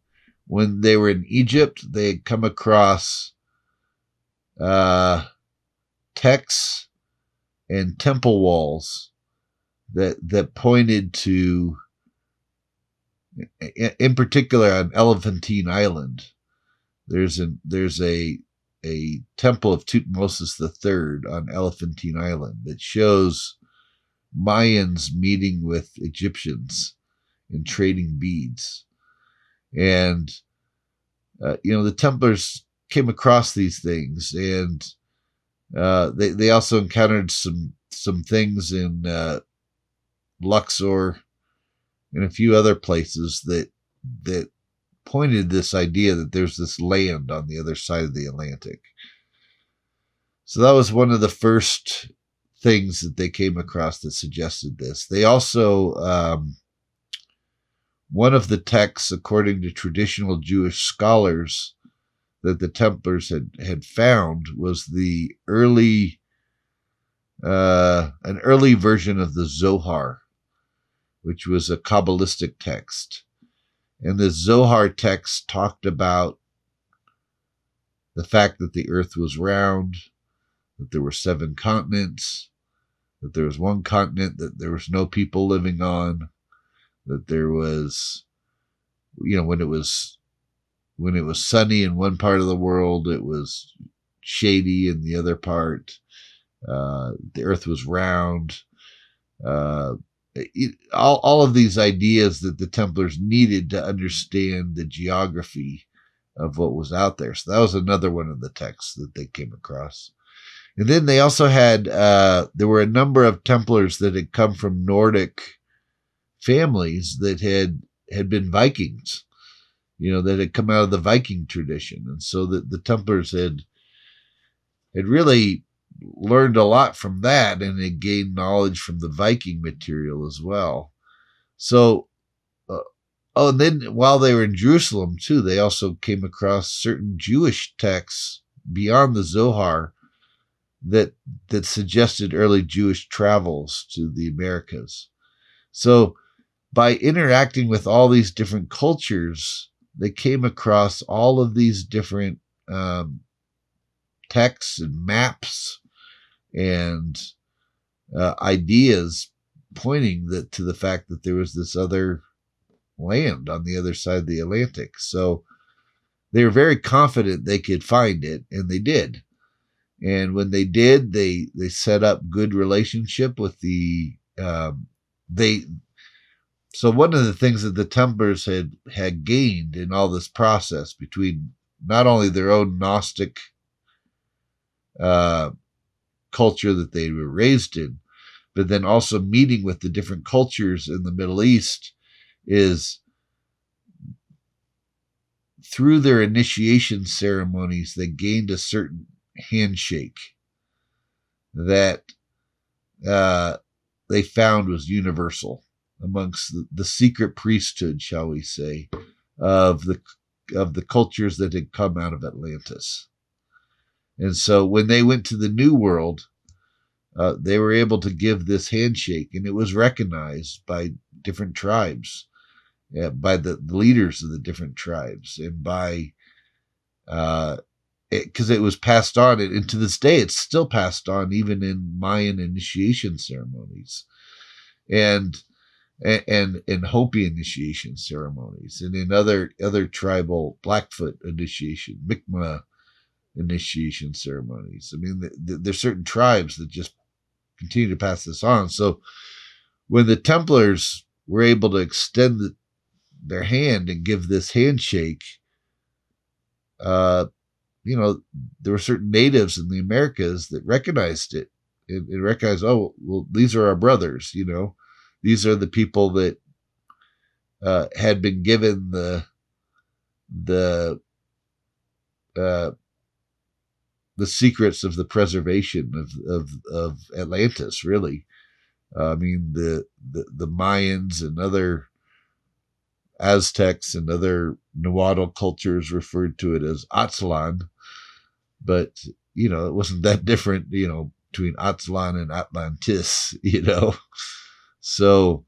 when they were in Egypt, they had come across texts and temple walls that pointed to, in particular, on Elephantine Island. There's a temple of Tutmosis III on Elephantine Island that shows Mayans meeting with Egyptians and trading beads. And the Templars came across these things, and they also encountered some things in Luxor and a few other places that pointed this idea that there's this land on the other side of the Atlantic. So that was one of the first things that they came across that suggested this. They also, one of the texts, according to traditional Jewish scholars, that the Templars had found was the an early version of the Zohar, which was a Kabbalistic text. And the Zohar text talked about the fact that the earth was round, that there were 7 continents, that there was one continent that there was no people living on, that there was, when it was sunny in one part of the world, it was shady in the other part. The earth was round. All of these ideas that the Templars needed to understand the geography of what was out there. So that was another one of the texts that they came across. And then they also had, there were a number of Templars that had come from Nordic families that had been Vikings, that had come out of the Viking tradition. And so the Templars had really learned a lot from that, and had gained knowledge from the Viking material as well. So, and then while they were in Jerusalem too, they also came across certain Jewish texts beyond the Zohar that suggested early Jewish travels to the Americas. So by interacting with all these different cultures, they came across all of these different texts and maps and ideas pointing to the fact that there was this other land on the other side of the Atlantic. So they were very confident they could find it, and they did. And when they did, they set up good relationship with the So one of the things that the Templars had gained in all this process, between not only their own Gnostic culture that they were raised in, but then also meeting with the different cultures in the Middle East, is through their initiation ceremonies, they gained a certain handshake that they found was universal amongst the secret priesthood, shall we say, of the cultures that had come out of Atlantis. And so when they went to the New World, they were able to give this handshake, and it was recognized by different tribes, by the leaders of the different tribes, and by because it was passed on, and to this day it's still passed on, even in Mayan initiation ceremonies, and Hopi initiation ceremonies, and in other tribal Blackfoot initiation, Mi'kmaq initiation ceremonies. I mean, there's certain tribes that just continue to pass this on. So when the Templars were able to extend their hand and give this handshake, there were certain natives in the Americas that recognized it and recognized, oh, well, these are our brothers. These are the people that had been given the secrets of the preservation of Atlantis, really. I mean, the Mayans and other Aztecs and other Nahuatl cultures referred to it as Aztlan, but, it wasn't that different, between Aztlan and Atlantis, So,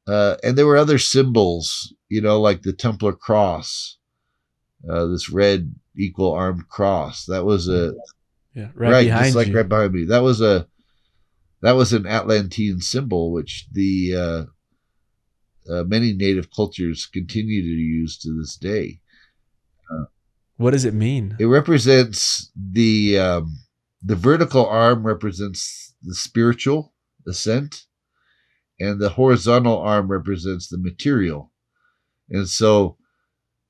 and there were other symbols, like the Templar cross, this red equal armed cross. That was right just like right behind me. That was an Atlantean symbol, which the many native cultures continue to use to this day. What does it mean? It represents the vertical arm represents the spiritual ascent, and the horizontal arm represents the material. And so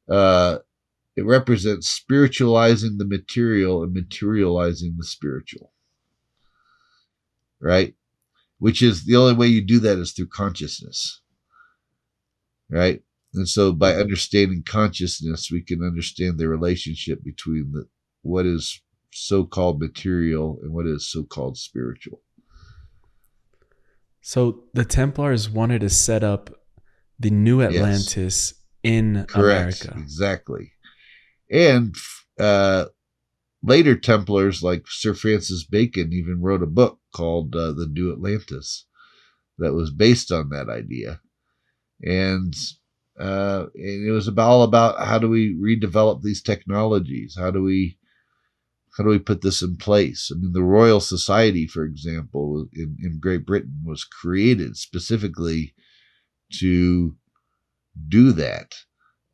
it represents spiritualizing the material and materializing the spiritual, right? Which is the only way you do that is through consciousness, right? And so by understanding consciousness, we can understand the relationship between what is so-called material and what is so-called spiritual. So the Templars wanted to set up the new Atlantis in Correct. America. Exactly. And later Templars, like Sir Francis Bacon, even wrote a book called The New Atlantis that was based on that idea. And it was all about how do we redevelop these technologies? How do we put this in place? I mean, the Royal Society, for example, in Great Britain was created specifically to do that,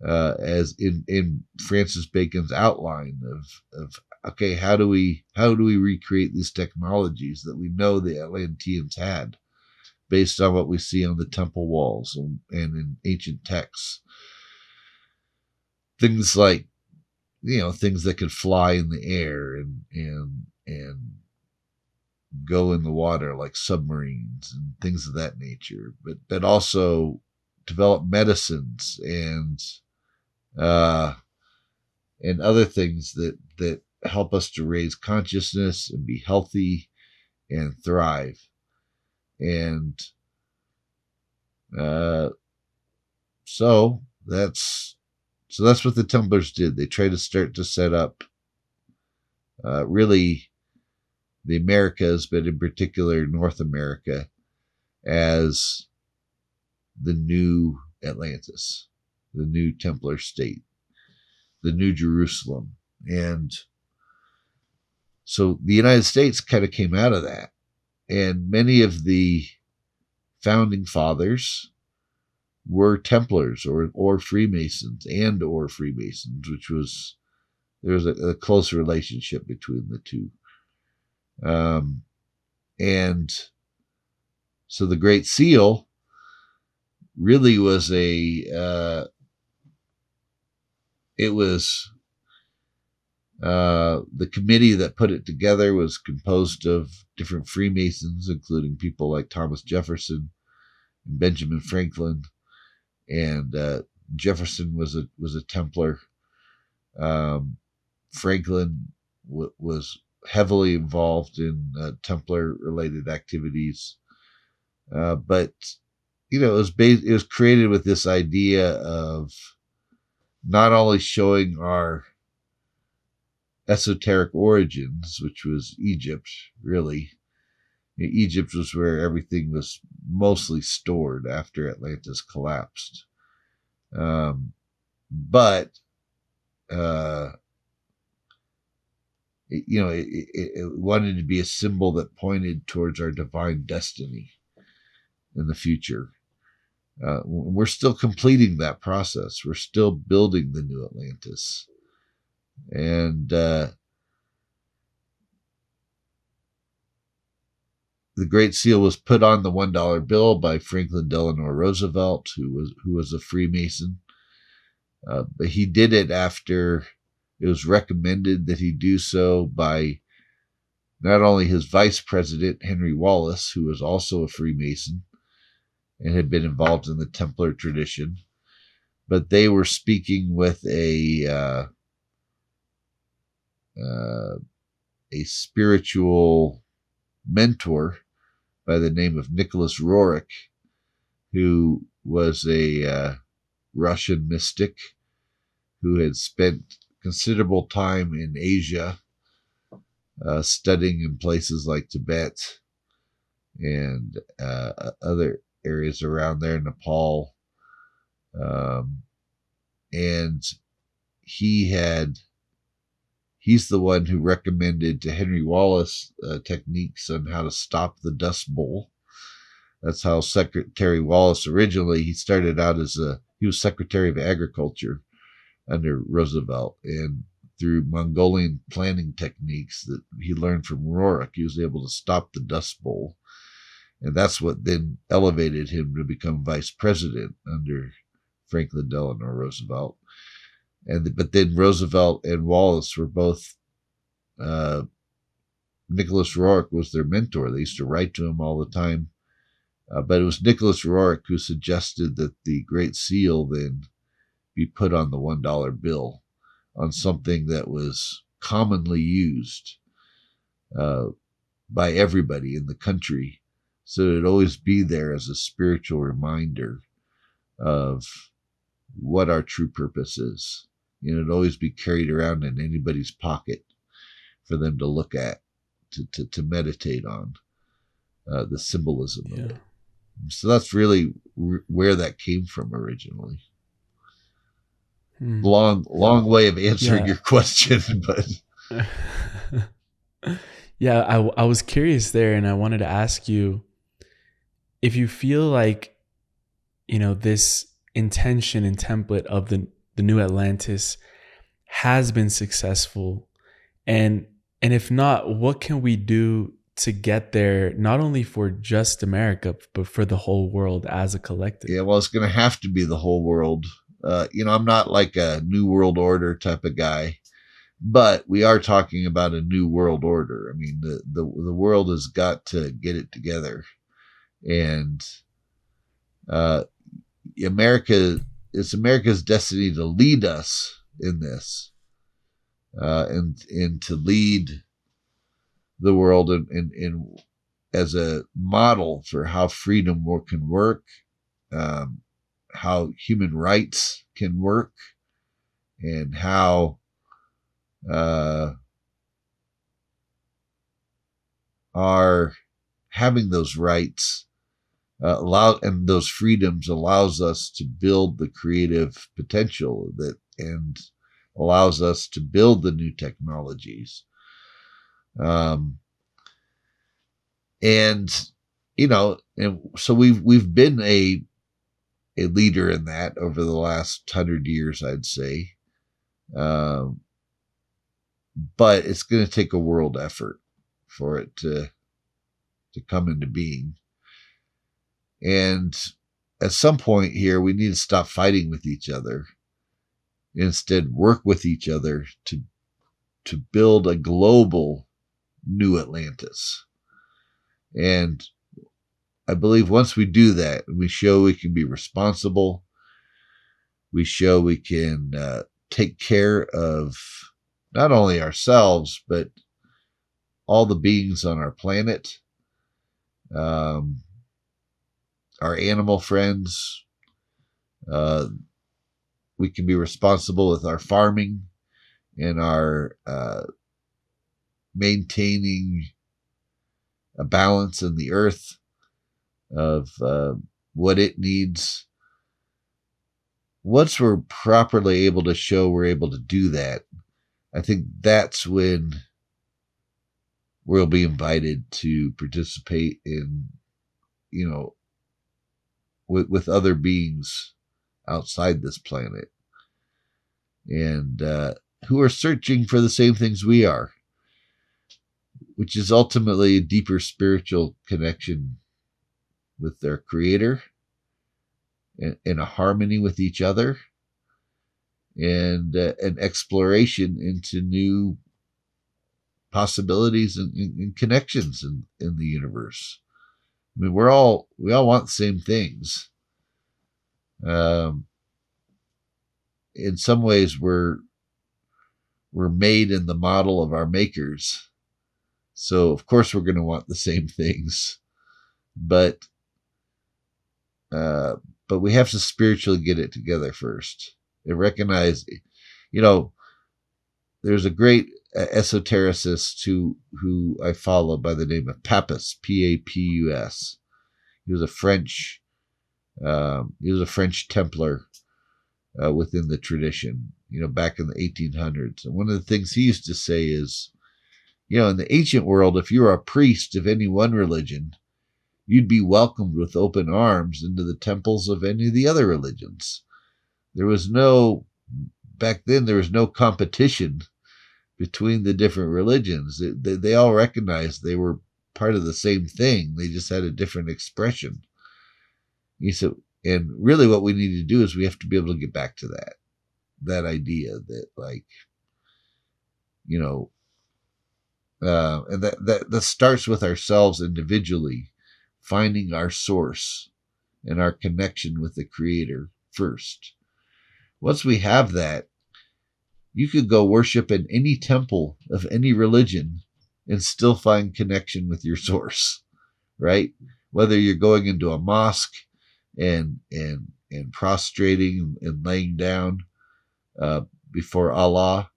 as in Francis Bacon's outline of okay, how do we recreate these technologies that we know the Atlanteans had, based on what we see on the temple walls and in ancient texts. Things like, things that could fly in the air and go in the water, like submarines and things of that nature, but also develop medicines and other things that help us to raise consciousness and be healthy and thrive. And so that's what the Templars did. They tried to start to set up really the Americas, but in particular North America, as the new Atlantis, the new Templar state, the new Jerusalem. And so the United States kind of came out of that. And many of the founding fathers were Templars or Freemasons or Freemasons, which was, there was a close relationship between the two. And so the Great Seal really was the committee that put it together was composed of different Freemasons, including people like Thomas Jefferson and Benjamin Franklin. And Jefferson was a Templar. Franklin was heavily involved in Templar-related activities, but it was created with this idea of not only showing our esoteric origins, which was Egypt, really. Egypt was where everything was mostly stored after Atlantis collapsed. But it wanted to be a symbol that pointed towards our divine destiny in the future. We're still completing that process. We're still building the new Atlantis. And the Great Seal was put on the $1 bill by Franklin Delano Roosevelt, who was a Freemason. But he did it after it was recommended that he do so by not only his vice president, Henry Wallace, who was also a Freemason and had been involved in the Templar tradition, but they were speaking with a spiritual mentor by the name of Nicholas Roerich, who was a Russian mystic who had spent considerable time in Asia, studying in places like Tibet and other areas around there, Nepal. And he's the one who recommended to Henry Wallace techniques on how to stop the Dust Bowl. That's how Secretary Wallace originally, he started out he was Secretary of Agriculture under Roosevelt, and through Mongolian planning techniques that he learned from Roerich, he was able to stop the Dust Bowl. And that's what then elevated him to become vice president under Franklin Delano Roosevelt. But then Roosevelt and Wallace were both, Nicholas Roerich was their mentor. They used to write to him all the time. But it was Nicholas Roerich who suggested that the Great Seal then be put on the $1 bill, on something that was commonly used by everybody in the country, so it'd always be there as a spiritual reminder of what our true purpose is. It'd always be carried around in anybody's pocket for them to look at, to meditate on the symbolism of it. So that's really where that came from originally. Long way of answering your question, but yeah, I was curious there, and I wanted to ask you if you feel like this intention and template of the new Atlantis has been successful, and if not, what can we do to get there, not only for just America, but for the whole world as a collective? Yeah, well, it's going to have to be the whole world. I'm not like a New World Order type of guy, but we are talking about a new world order. I mean, the world has got to get it together, and it's America's destiny to lead us in this, and to lead the world in as a model for how freedom can work. How human rights can work, and how are having those rights and those freedoms allows us to build the creative potential and allows us to build the new technologies. And so we've been a leader in that over the last 100 years, I'd say. But it's going to take a world effort for it to come into being. And at some point here, we need to stop fighting with each other. Instead, work with each other to build a global new Atlantis. And I believe once we do that, we show we can be responsible, we show we can take care of not only ourselves, but all the beings on our planet, our animal friends. We can be responsible with our farming and our maintaining a balance in the earth of what it needs. Once we're properly able to show we're able to do that, I think that's when we'll be invited to participate in, with other beings outside this planet, and who are searching for the same things we are, which is ultimately a deeper spiritual connection with their creator and a harmony with each other, and an exploration into new possibilities and connections in the universe. I mean, we all want the same things. In some ways, we're made in the model of our makers, so of course we're going to want the same things. But we have to spiritually get it together first and recognize, there's a great esotericist who I follow by the name of Papus, Papus. He was a French Templar within the tradition, back in the 1800s. And one of the things he used to say is, in the ancient world, if you were a priest of any one religion, you'd be welcomed with open arms into the temples of any of the other religions. Back then, there was no competition between the different religions. They all recognized they were part of the same thing. They just had a different expression. He said, and really what we need to do is we have to be able to get back to that idea that, and that starts with ourselves individually, finding our source and our connection with the Creator first. Once we have that, you could go worship in any temple of any religion and still find connection with your source, right? Whether you're going into a mosque and prostrating and laying down before Allah,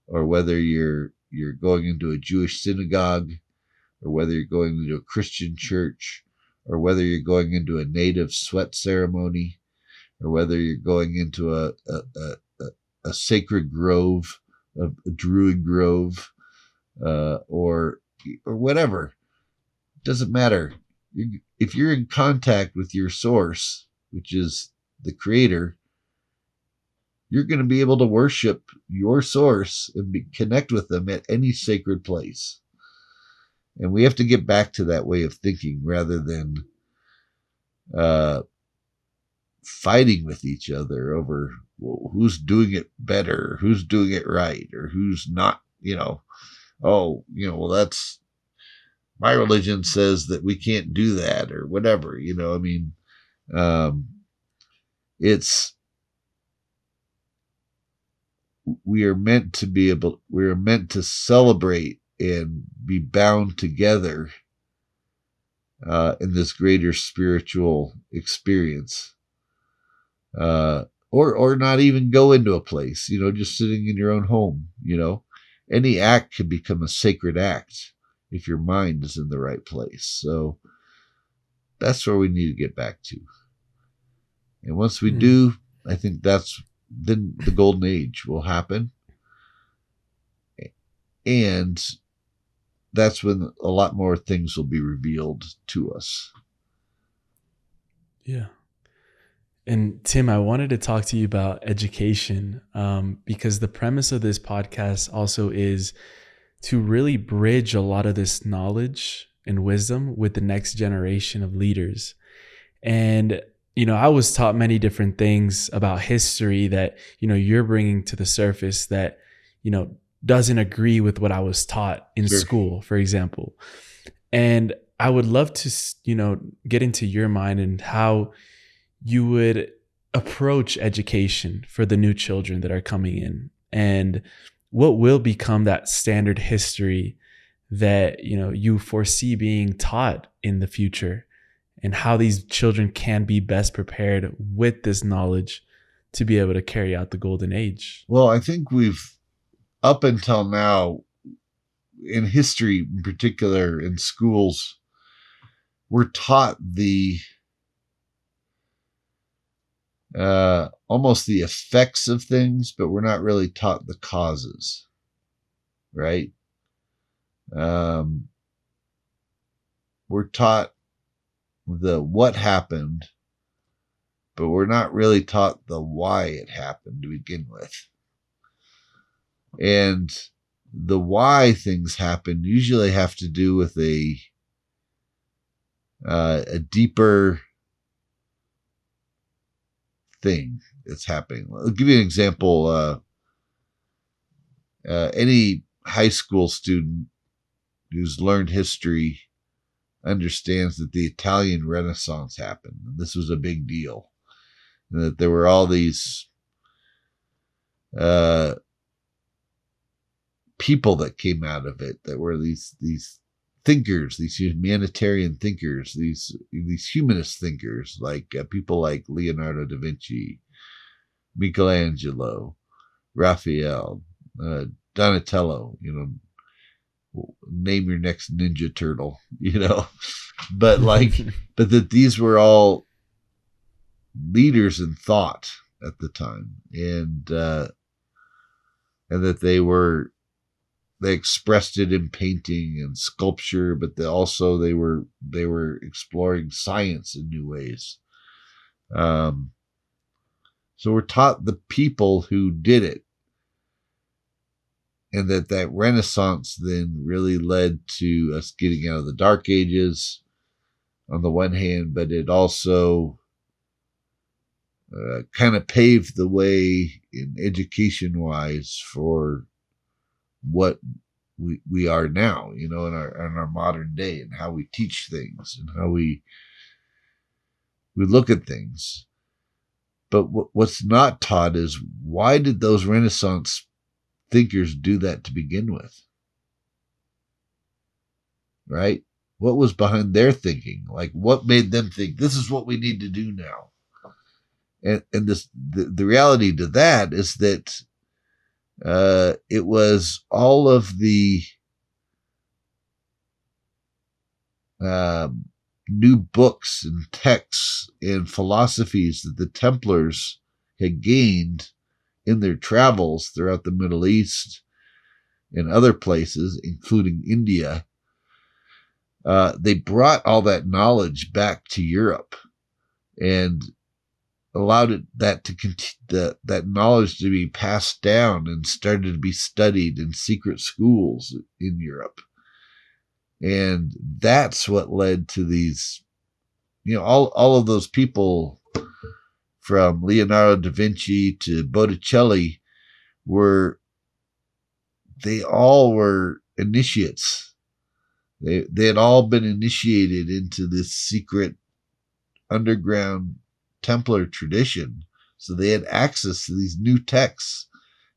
or whether you're going into a Jewish synagogue, or whether you're going into a Christian church, or whether you're going into a native sweat ceremony, or whether you're going into a sacred grove, a druid grove, or whatever. It doesn't matter. If you're in contact with your source, which is the Creator, you're going to be able to worship your source and connect with them at any sacred place. And we have to get back to that way of thinking rather than fighting with each other over who's doing it better, who's doing it right, or who's not, well, that's my religion says that we can't do that, or whatever, we are meant to celebrate and be bound together in this greater spiritual experience, or not even go into a place, just sitting in your own home. Any act can become a sacred act if your mind is in the right place. So that's where we need to get back to. And once we do, I think then the golden age will happen. And that's when a lot more things will be revealed to us. Yeah. And Tim, I wanted to talk to you about education, because the premise of this podcast also is to really bridge a lot of this knowledge and wisdom with the next generation of leaders. And, I was taught many different things about history that, you're bringing to the surface that, doesn't agree with what I was taught in school, for example. And I would love to, get into your mind and how you would approach education for the new children that are coming in, and what will become that standard history that you foresee being taught in the future, and how these children can be best prepared with this knowledge to be able to carry out the golden age. Well, I think we've, up until now, in history in particular, in schools, we're taught the almost the effects of things, but we're not really taught the causes, right? We're taught the what happened, but we're not really taught the why it happened to begin with. And the why things happen usually have to do with a deeper thing that's happening. I'll give you an example. Any high school student who's learned history understands that the Italian Renaissance happened. And this was a big deal. And that there were all these people that came out of it, that were these thinkers, these humanitarian thinkers, these humanist thinkers, like people like Leonardo da Vinci, Michelangelo, Raphael, Donatello, name your next Ninja Turtle, but but that these were all leaders in thought at the time, and that they expressed it in painting and sculpture, but they were exploring science in new ways. So we're taught the people who did it, and that Renaissance then really led to us getting out of the Dark Ages on the one hand, but it also kind of paved the way in education-wise for what we are now, in our modern day, and how we teach things and how we look at things. But what's not taught is, why did those Renaissance thinkers do that to begin with? Right? What was behind their thinking? Like, what made them think this is what we need to do now? And the reality to that is that it was all of the new books and texts and philosophies that the Templars had gained in their travels throughout the Middle East and other places, including India. They brought all that knowledge back to Europe and allowed that knowledge to be passed down and started to be studied in secret schools in Europe. And that's what led to these, all of those people, from Leonardo da Vinci to Botticelli, they all were initiates. They had all been initiated into this secret underground Templar tradition. So they had access to these new texts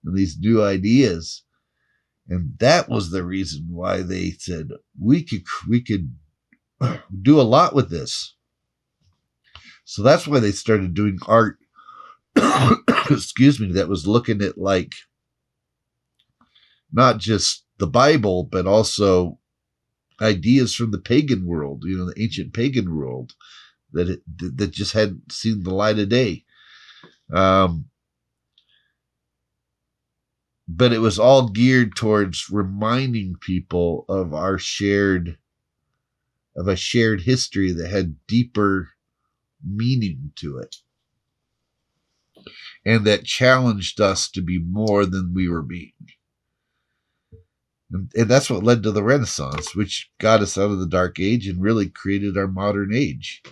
and these new ideas. And that was the reason why they said, we could do a lot with this. So that's why they started doing art, that was looking at, like, not just the Bible, but also ideas from the pagan world, the ancient pagan world that just hadn't seen the light of day. But it was all geared towards reminding people of a shared history that had deeper meaning to it, and that challenged us to be more than we were being. And that's what led to the Renaissance, which got us out of the Dark Age and really created our modern age.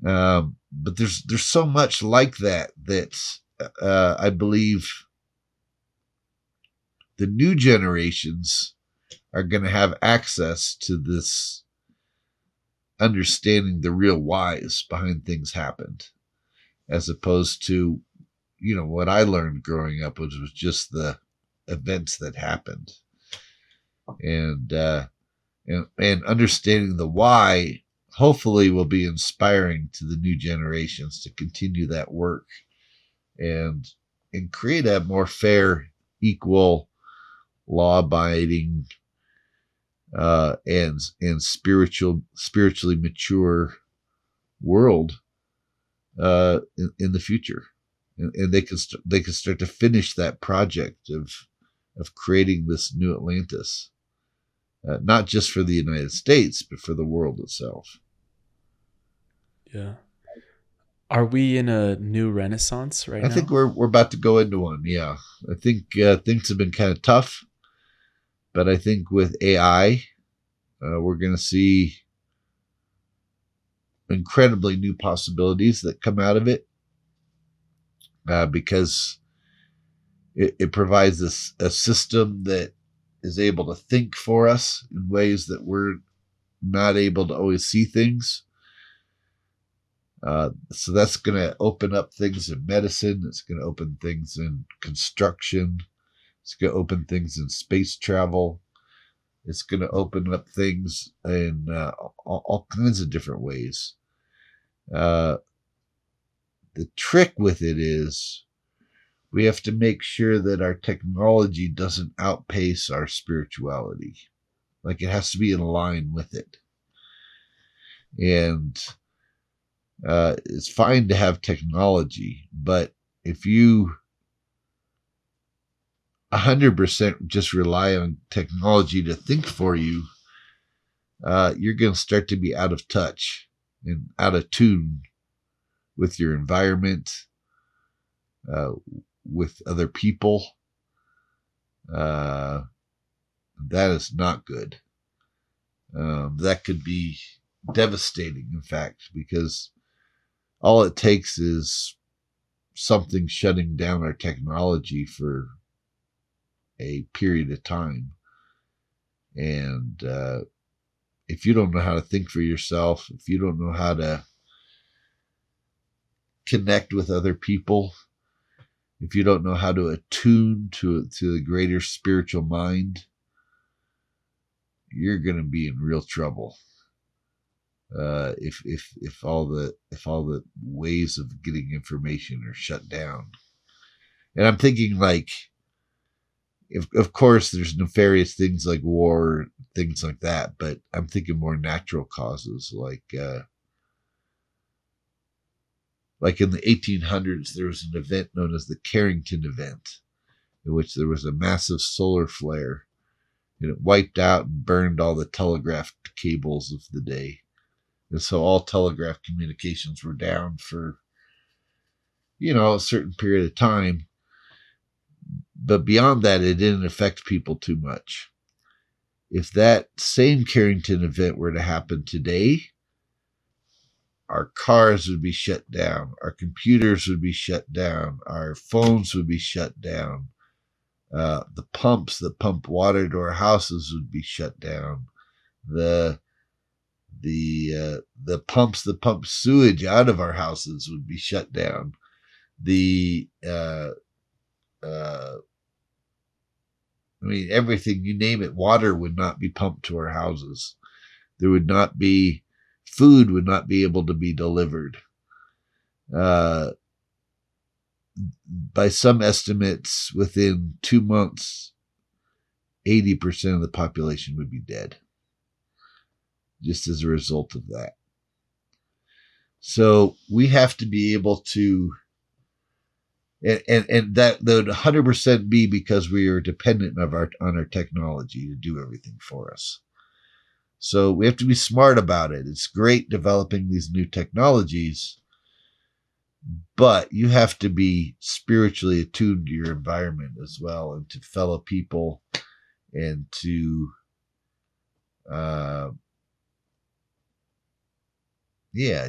But there's so much like that I believe the new generations are going to have access to this, understanding the real whys behind things happened, as opposed to, what I learned growing up, which was just the events that happened. And understanding the why, hopefully, will be inspiring to the new generations to continue that work and create a more fair, equal, law-abiding, and spiritually mature world in the future, and they can start to finish that project of creating this new Atlantis, not just for the United States, but for the world itself. Yeah. Are we in a new renaissance right now? I think we're about to go into one. Yeah, I think things have been kind of tough, but I think with AI, we're going to see incredibly new possibilities that come out of it, because it provides us a system that is able to think for us in ways that we're not able to always see things. So that's going to open up things in medicine. It's going to open things in construction. It's going to open things in space travel. It's going to open up things in all kinds of different ways. The trick with it is we have to make sure that our technology doesn't outpace our spirituality. Like, it has to be in line with it. And it's fine to have technology, but if you 100% just rely on technology to think for you, you're going to start to be out of touch and out of tune with your environment, with other people. That is not good. That could be devastating, in fact, because all it takes is something shutting down our technology for a period of time. And if you don't know how to think for yourself, if you don't know how to connect with other people, if you don't know how to attune to the greater spiritual mind, you're going to be in real trouble. If all the ways of getting information are shut down. And I'm thinking, like, of course there's nefarious things like war, things like that, but I'm thinking more natural causes, like in the 1800s, there was an event known as the Carrington event, in which there was a massive solar flare, and it wiped out and burned all the telegraph cables of the day. And so all telegraph communications were down for, a certain period of time. But beyond that, it didn't affect people too much. If that same Carrington event were to happen today, our cars would be shut down. Our computers would be shut down. Our phones would be shut down. The pumps that pump water to our houses would be shut down. The pumps that pump sewage out of our houses would be shut down. Everything, you name it, water would not be pumped to our houses. There would not be, food would not be able to be delivered. By some estimates, within 2 months, 80% of the population would be dead. just as a result of that. So we have to be able to, and that would 100% be because we are dependent on our technology to do everything for us. So we have to be smart about it. It's great developing these new technologies, but you have to be spiritually attuned to your environment as well, and to fellow people, and to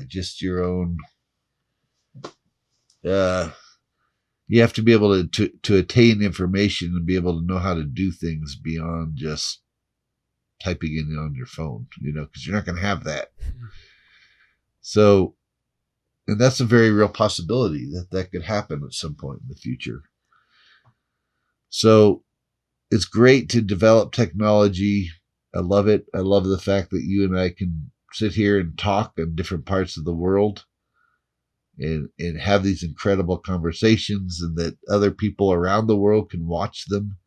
just your own. You have to be able to attain information and be able to know how to do things beyond just typing it on your phone, because you're not going to have that. So, and that's a very real possibility that could happen at some point in the future. So it's great to develop technology. I love it. I love the fact that you and I can sit here and talk in different parts of the world and have these incredible conversations, and that other people around the world can watch them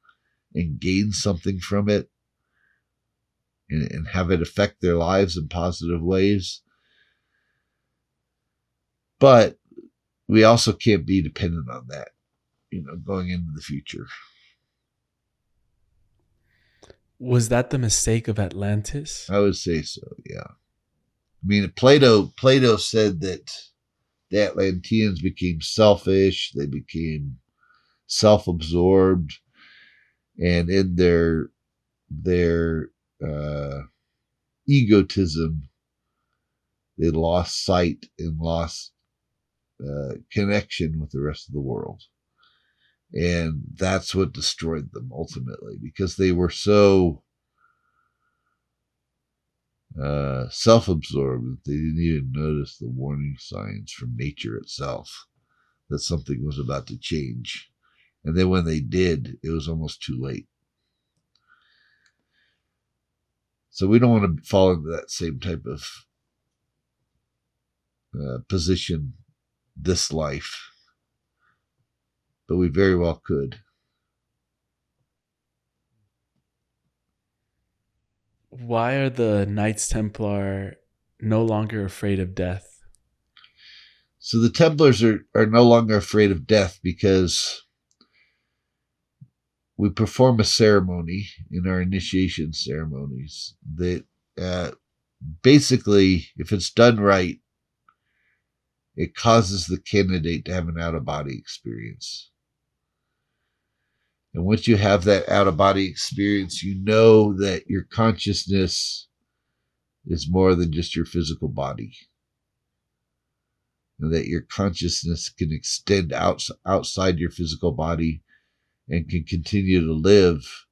and gain something from it, and have it affect their lives in positive ways. But we also can't be dependent on that, going into the future. Was that the mistake of Atlantis? I would say so, yeah. I mean, Plato said that the Atlanteans became selfish, they became self-absorbed, and in their egotism, they lost sight and lost connection with the rest of the world. And that's what destroyed them ultimately, because they were so self-absorbed that they didn't even notice the warning signs from nature itself that something was about to change. And then when they did, it was almost too late. So we don't want to fall into that same type of position this life, but we very well could. Why are the Knights Templar no longer afraid of death? So the Templars are no longer afraid of death because we perform a ceremony in our initiation ceremonies that basically, if it's done right, it causes the candidate to have an out-of-body experience. And once you have that out-of-body experience, you know that your consciousness is more than just your physical body, and that your consciousness can extend outside your physical body and can continue to live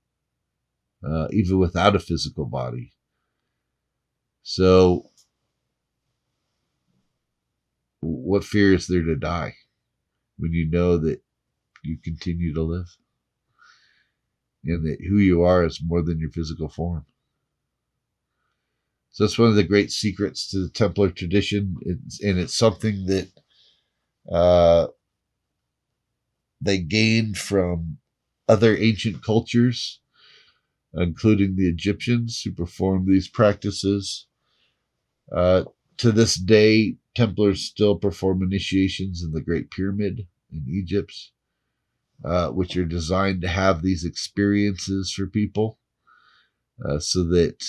even without a physical body. So what fear is there to die when you know that you continue to live, and that who you are is more than your physical form? So that's one of the great secrets to the Templar tradition, and it's something that they gained from other ancient cultures, including the Egyptians, who performed these practices. To this day, Templars still perform initiations in the Great Pyramid in Egypt, which are designed to have these experiences for people, so that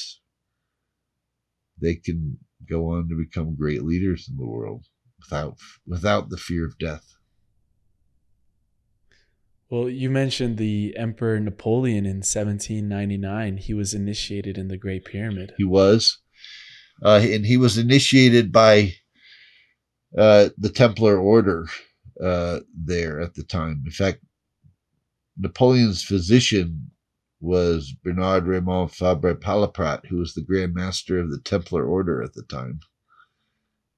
they can go on to become great leaders in the world without the fear of death. Well, you mentioned the Emperor Napoleon in 1799. He was initiated in the Great Pyramid. He was. And he was initiated by the Templar order there at the time. In fact, Napoleon's physician was Bernard Raymond Fabre Palaprat, who was the Grand Master of the Templar order at the time.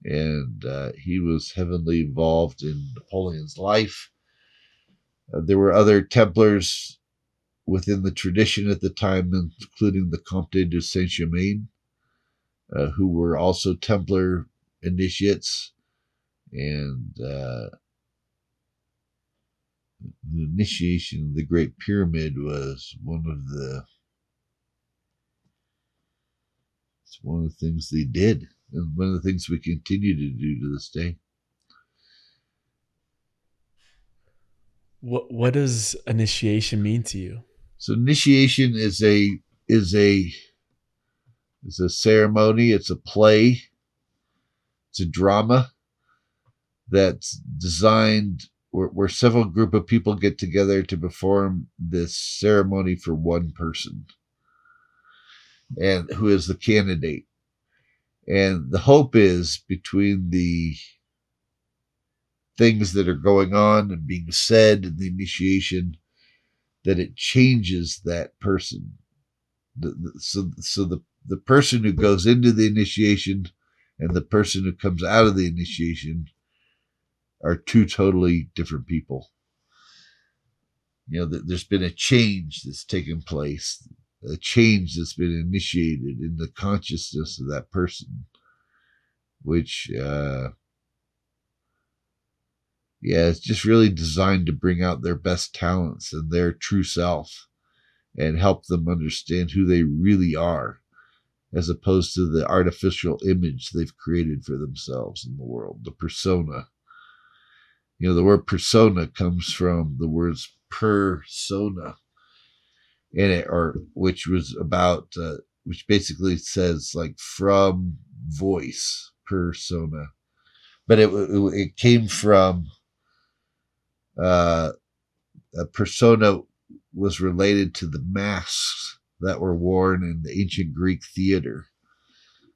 And he was heavily involved in Napoleon's life. There were other Templars within the tradition at the time, including the Comte de Saint-Germain, who were also Templar initiates. And the initiation of the Great Pyramid was one of the It's one of the things they did, and one of the things we continue to do to this day. What does initiation mean to you? So initiation is a ceremony. It's a play. It's a drama that's designed where several group of people get together to perform this ceremony for one person, and who is the candidate. And the hope is, between the things that are going on and being said in the initiation, that it changes that person. So the person who goes into the initiation and the person who comes out of the initiation are two totally different people. There's been a change that's taken place, a change that's been initiated in the consciousness of that person, which, it's just really designed to bring out their best talents and their true self and help them understand who they really are, as opposed to the artificial image they've created for themselves in the world, the persona. The word persona comes from the words persona in it, which was about, which basically says like from voice, persona. But it came from, a persona was related to the masks that were worn in the ancient Greek theater.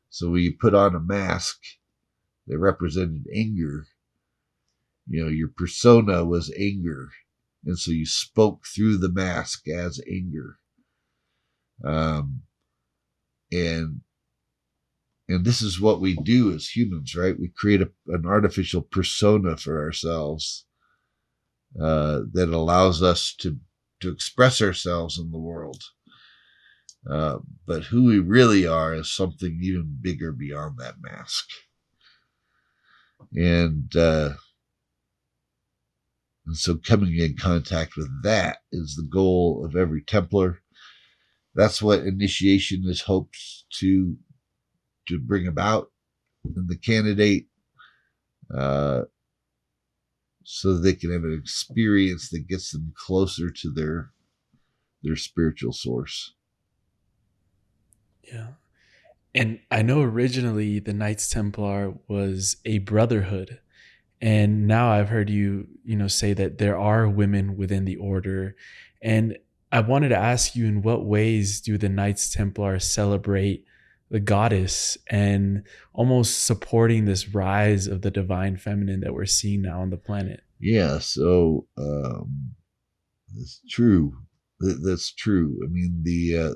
So when you put on a mask that represented anger, your persona was anger. And so you spoke through the mask as anger. And this is what we do as humans, right? We create an artificial persona for ourselves, that allows us to express ourselves in the world. But who we really are is something even bigger beyond that mask. And so coming in contact with that is the goal of every Templar. That's what initiation is hoped to bring about in the candidate, so they can have an experience that gets them closer to their spiritual source. Yeah. And I know originally the Knights Templar was a brotherhood. And now I've heard you say that there are women within the order. And I wanted to ask you, in what ways do the Knights Templar celebrate the goddess and almost supporting this rise of the divine feminine that we're seeing now on the planet? Yeah, so that's true. That's true. I mean, the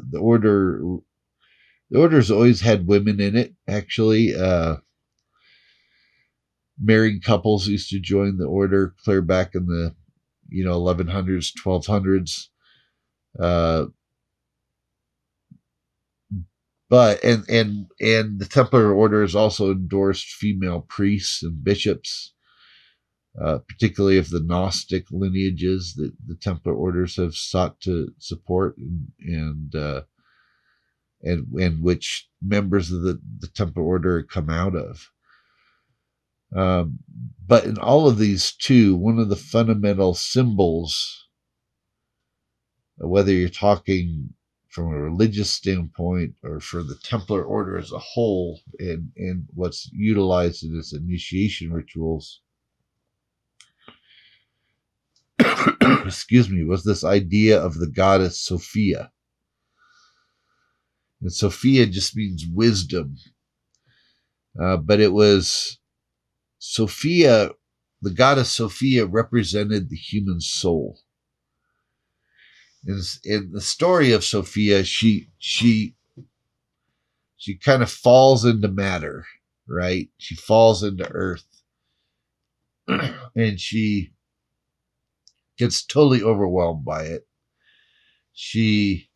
order's always had women in it. Actually, married couples used to join the order clear back in the 1100s, 1200s. But the Templar order has also endorsed female priests and bishops, particularly of the Gnostic lineages that the Templar orders have sought to support, and which members of the Templar order come out of. But in all of these too, one of the fundamental symbols, whether you're talking from a religious standpoint or for the Templar order as a whole, and what's utilized in its initiation rituals, excuse me, was this idea of the goddess Sophia. And Sophia just means wisdom. But it was Sophia, the goddess Sophia represented the human soul. In the story of Sophia, she kind of falls into matter, right? She falls into earth, and she gets totally overwhelmed by it. She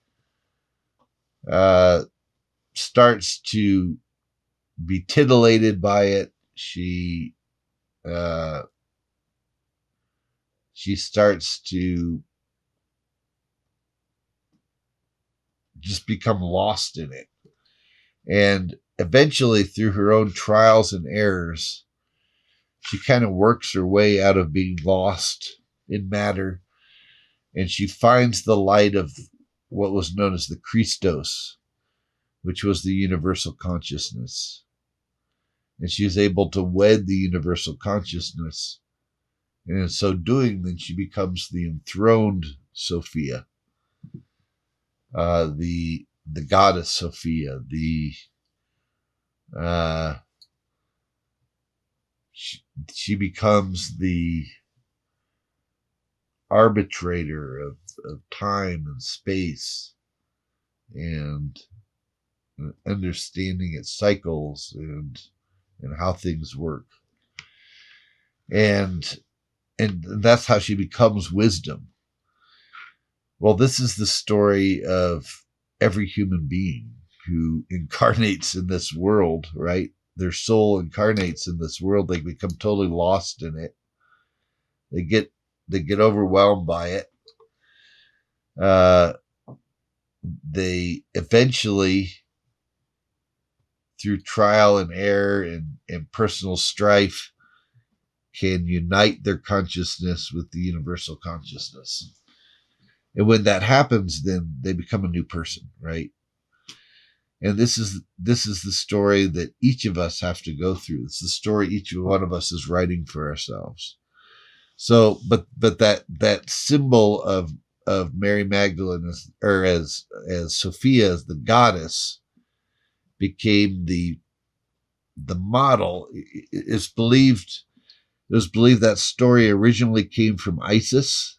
starts to be titillated by it. She starts to just become lost in it. And eventually, through her own trials and errors, she kind of works her way out of being lost in matter, and she finds the light of what was known as the Christos, which was the universal consciousness. And she is able to wed the universal consciousness. And in so doing, then she becomes the enthroned Sophia, the goddess Sophia, she becomes the arbitrator of time and space, and understanding its cycles and how things work. And that's how she becomes wisdom. Well, this is the story of every human being who incarnates in this world, right? Their soul incarnates in this world. They become totally lost in it. They get overwhelmed by it. They eventually, through trial and error and personal strife, can unite their consciousness with the universal consciousness. And when that happens, then they become a new person, right? And this is the story that each of us have to go through. It's the story each one of us is writing for ourselves. So, but that symbol of Mary Magdalene as Sophia, as the goddess, became the model. It was believed that story originally came from Isis.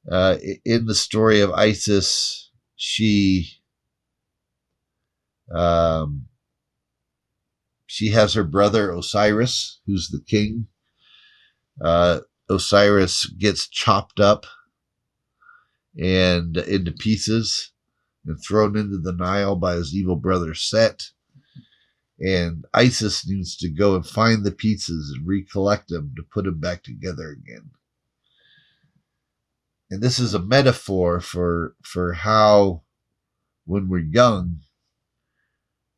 In the story of Isis, she has her brother Osiris, who's the king. Osiris gets chopped up and into pieces and thrown into the Nile by his evil brother Set. And Isis needs to go and find the pieces and recollect them to put them back together again. And this is a metaphor for how, when we're young,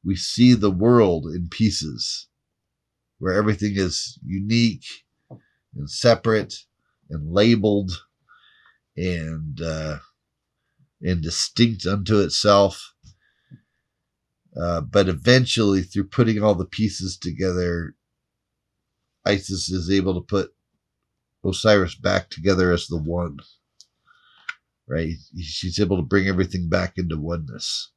we see the world in pieces, where everything is unique and separate and labeled and distinct unto itself. But eventually, through putting all the pieces together, Isis is able to put Osiris back together as the one. Right? She's able to bring everything back into oneness.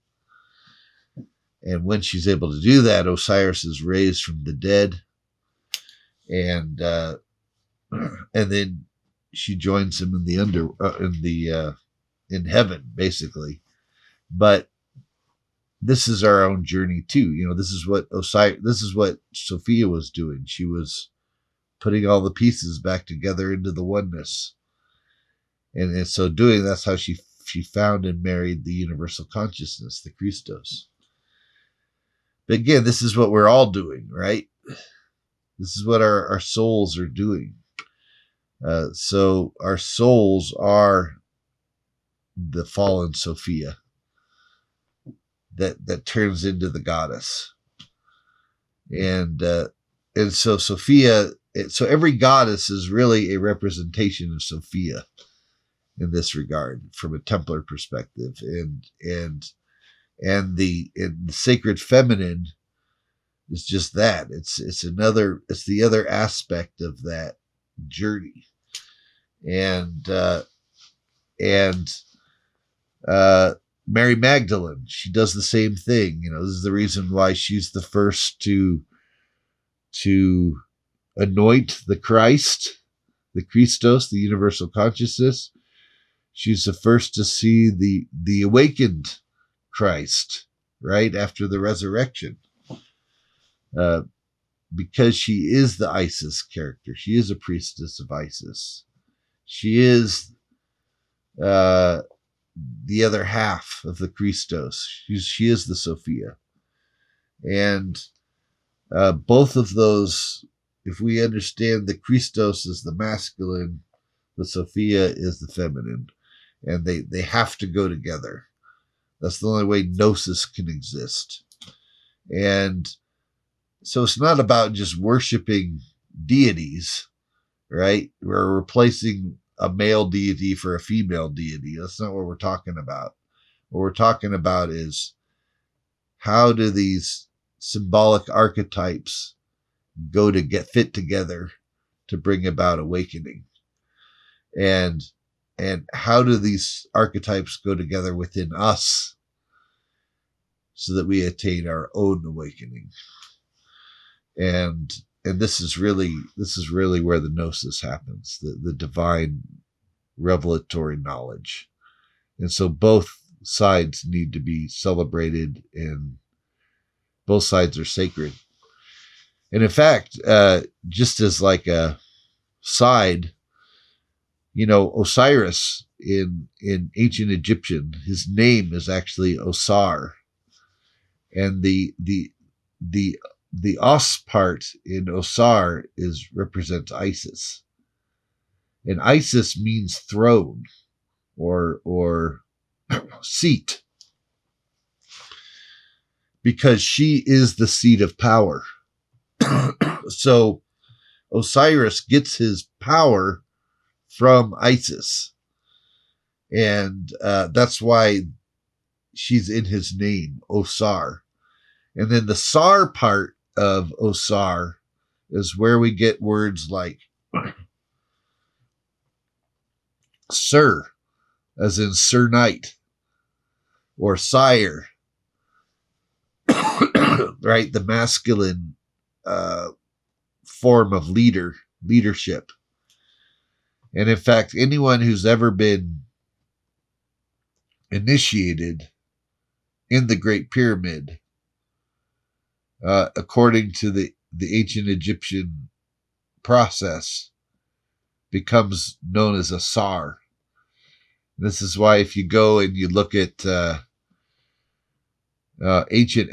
And when she's able to do that, Osiris is raised from the dead, and then she joins him in heaven, basically. But this is our own journey too. This is what Sophia was doing. She was putting all the pieces back together into the oneness. And in so doing, that's how she found and married the universal consciousness, the Christos. But again, this is what we're all doing, right? This is what our souls are doing. So our souls are the fallen Sophia that turns into the goddess. And so Sophia, so every goddess is really a representation of Sophia in this regard, from a Templar perspective. And the sacred feminine is just that. It's the other aspect of that journey. And Mary Magdalene, she does the same thing. This is the reason why she's the first to anoint the Christ, the Christos, the universal consciousness. She's the first to see the awakened Christ, right after the resurrection, because she is the Isis character. She is a priestess of Isis. She is the other half of the Christos. She is the Sophia, and both of those, if we understand the Christos as the masculine, the Sophia is the feminine, and they have to go together. That's the only way Gnosis can exist. And so it's not about just worshiping deities, right? We're replacing a male deity for a female deity. That's not what we're talking about. What we're talking about is, how do these symbolic archetypes go to get fit together to bring about awakening? And how do these archetypes go together within us so that we attain our own awakening? And this is really where the Gnosis happens, the divine revelatory knowledge. And so both sides need to be celebrated, and both sides are sacred. And in fact, just as like a side, Osiris in ancient Egyptian, his name is actually Osar, and the os part in Osar represents Isis, and Isis means throne or seat, because she is the seat of power. So Osiris gets his power from Isis, and that's why she's in his name, Osar. And then the Sar part of Osar is where we get words like Sir, as in Sir Knight, or Sire, right? The masculine form of leadership. And in fact, anyone who's ever been initiated in the Great Pyramid, according to the ancient Egyptian process, becomes known as a Sar. This is why if you go and you look at ancient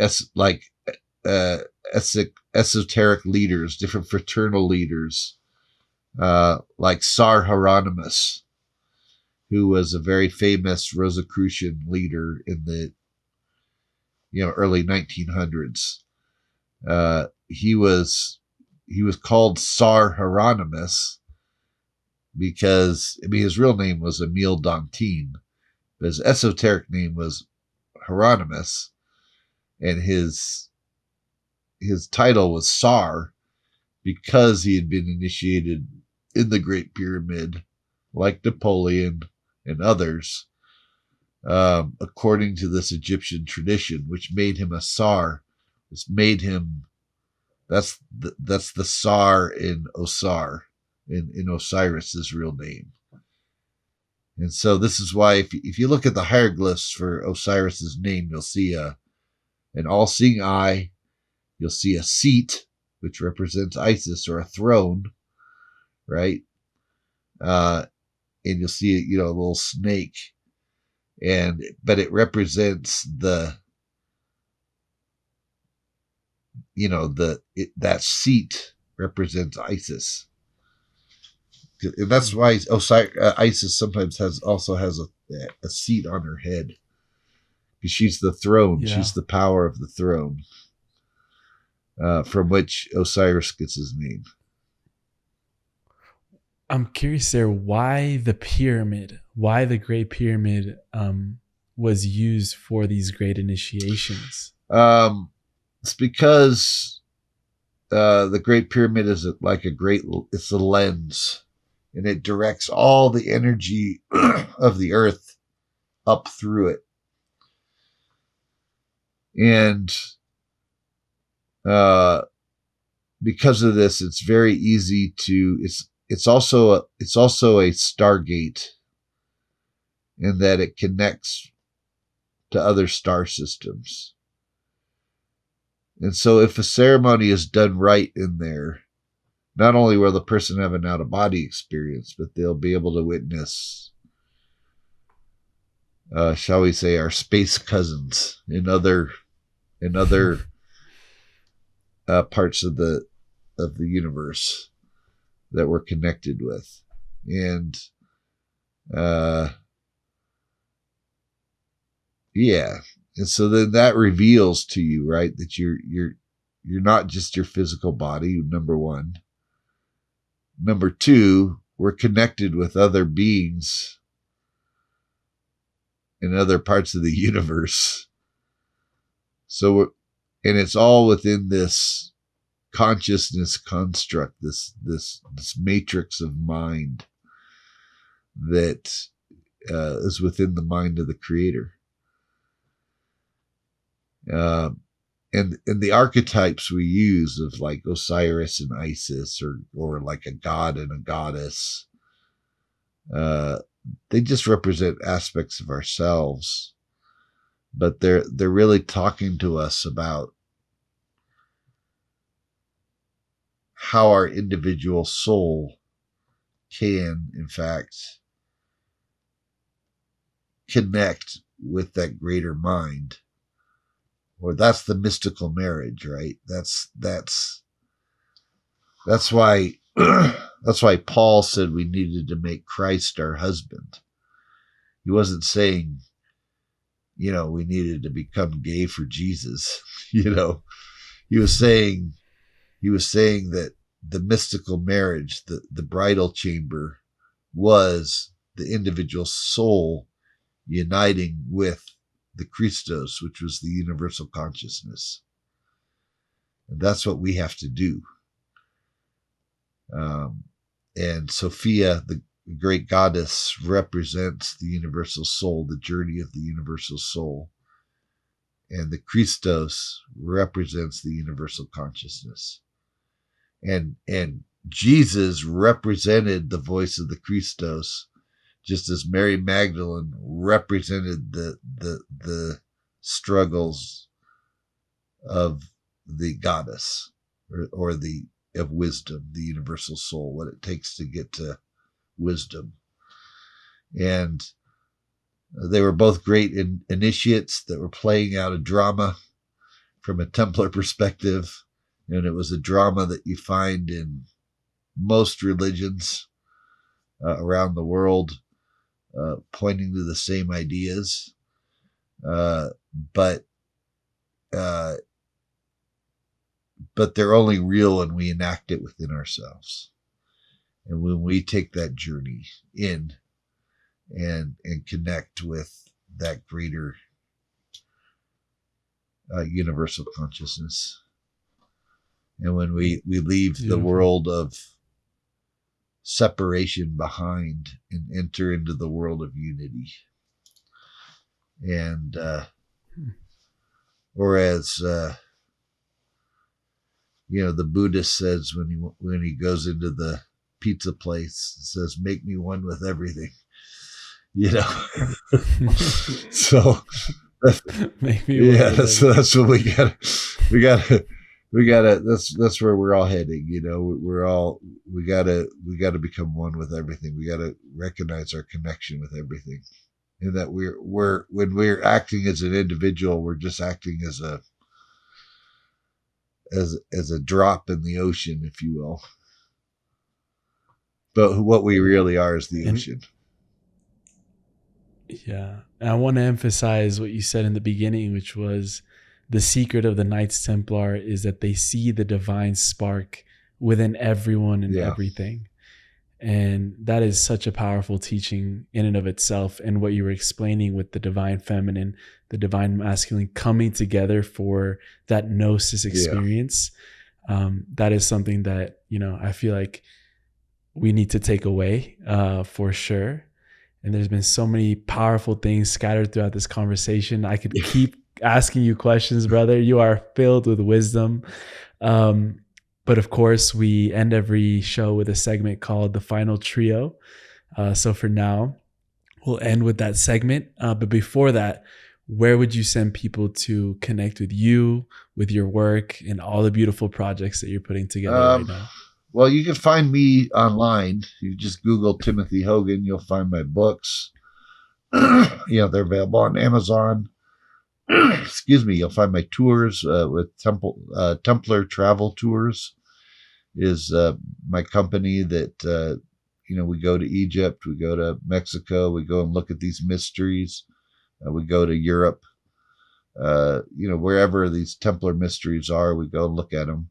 esoteric leaders, different fraternal leaders, like Sar Hieronymus, who was a very famous Rosicrucian leader in the early 1900s. He was called Sar Hieronymus because, his real name was Emile Dantin, but his esoteric name was Hieronymus, and his title was Sar because he had been initiated in the Great Pyramid, like Napoleon and others, according to this Egyptian tradition, which made him a Sar. It's made him, that's the Sar in Osar, in Osiris's real name. And so this is why if you look at the hieroglyphs for Osiris's name, you'll see an all-seeing eye, you'll see a seat, which represents Isis, or a throne, right? And you'll see a little snake, but it represents that seat represents Isis. And that's why Isis sometimes has a seat on her head, because she's the throne. Yeah. She's the power of the throne, from which Osiris gets his name. I'm curious there, why the pyramid? Why the Great Pyramid was used for these great initiations? It's because the Great Pyramid is it's a lens, and it directs all the energy of the earth up through it. And because of this, it's very easy to, it's also a Stargate, in that it connects to other star systems. And so if a ceremony is done right in there, not only will the person have an out-of-body experience, but they'll be able to witness, shall we say, our space cousins in other parts of the universe that we're connected with. And Yeah. And so then that reveals to you, right, that you're not just your physical body, number one. Number two, we're connected with other beings in other parts of the universe. So, and it's all within this consciousness construct, this matrix of mind that is within the mind of the Creator. And the archetypes we use of like Osiris and Isis, or like a god and a goddess, they just represent aspects of ourselves, but they're really talking to us about how our individual soul can, in fact, connect with that greater mind. Or that's the mystical marriage, right? That's why that's why Paul said we needed to make Christ our husband. He wasn't saying, we needed to become gay for Jesus. He was saying that the mystical marriage, the bridal chamber, was the individual soul uniting with the Christos, which was the universal consciousness. And that's what we have to do. And Sophia, the great goddess, represents the universal soul, the journey of the universal soul. And the Christos represents the universal consciousness. And Jesus represented the voice of the Christos, just as Mary Magdalene represented the struggles of the goddess, or of wisdom, the universal soul, what it takes to get to wisdom. And they were both great initiates that were playing out a drama from a Templar perspective. And it was a drama that you find in most religions around the world, pointing to the same ideas. But they're only real when we enact it within ourselves. And when we take that journey in and connect with that greater universal consciousness. And when we leave the world of separation behind and enter into the world of unity. And or as the Buddhist says when he goes into the pizza place, says, "Make me one with everything." So make me one. That's what we gotta. That's where we're all heading. We gotta become one with everything. We gotta recognize our connection with everything, and that when we're acting as an individual, we're just acting as a drop in the ocean, if you will. But what we really are is the ocean. Yeah. And I want to emphasize what you said in the beginning, which was the secret of the Knights Templar is that they see the divine spark within everyone and everything. And that is such a powerful teaching in and of itself. And what you were explaining with the divine feminine, the divine masculine coming together for that Gnosis experience, that is something that, I feel like we need to take away for sure. And there's been so many powerful things scattered throughout this conversation. I could keep asking you questions, brother. You are filled with wisdom. But of course, we end every show with a segment called The Final Trio. So for now, we'll end with that segment. But before that, where would you send people to connect with you, with your work, and all the beautiful projects that you're putting together right now? Well, you can find me online. You just Google Timothy Hogan. You'll find my books. They're available on Amazon. Excuse me. You'll find my tours with Templar Travel Tours is my company that, we go to Egypt, we go to Mexico, we go and look at these mysteries. We go to Europe, wherever these Templar mysteries are, we go and look at them.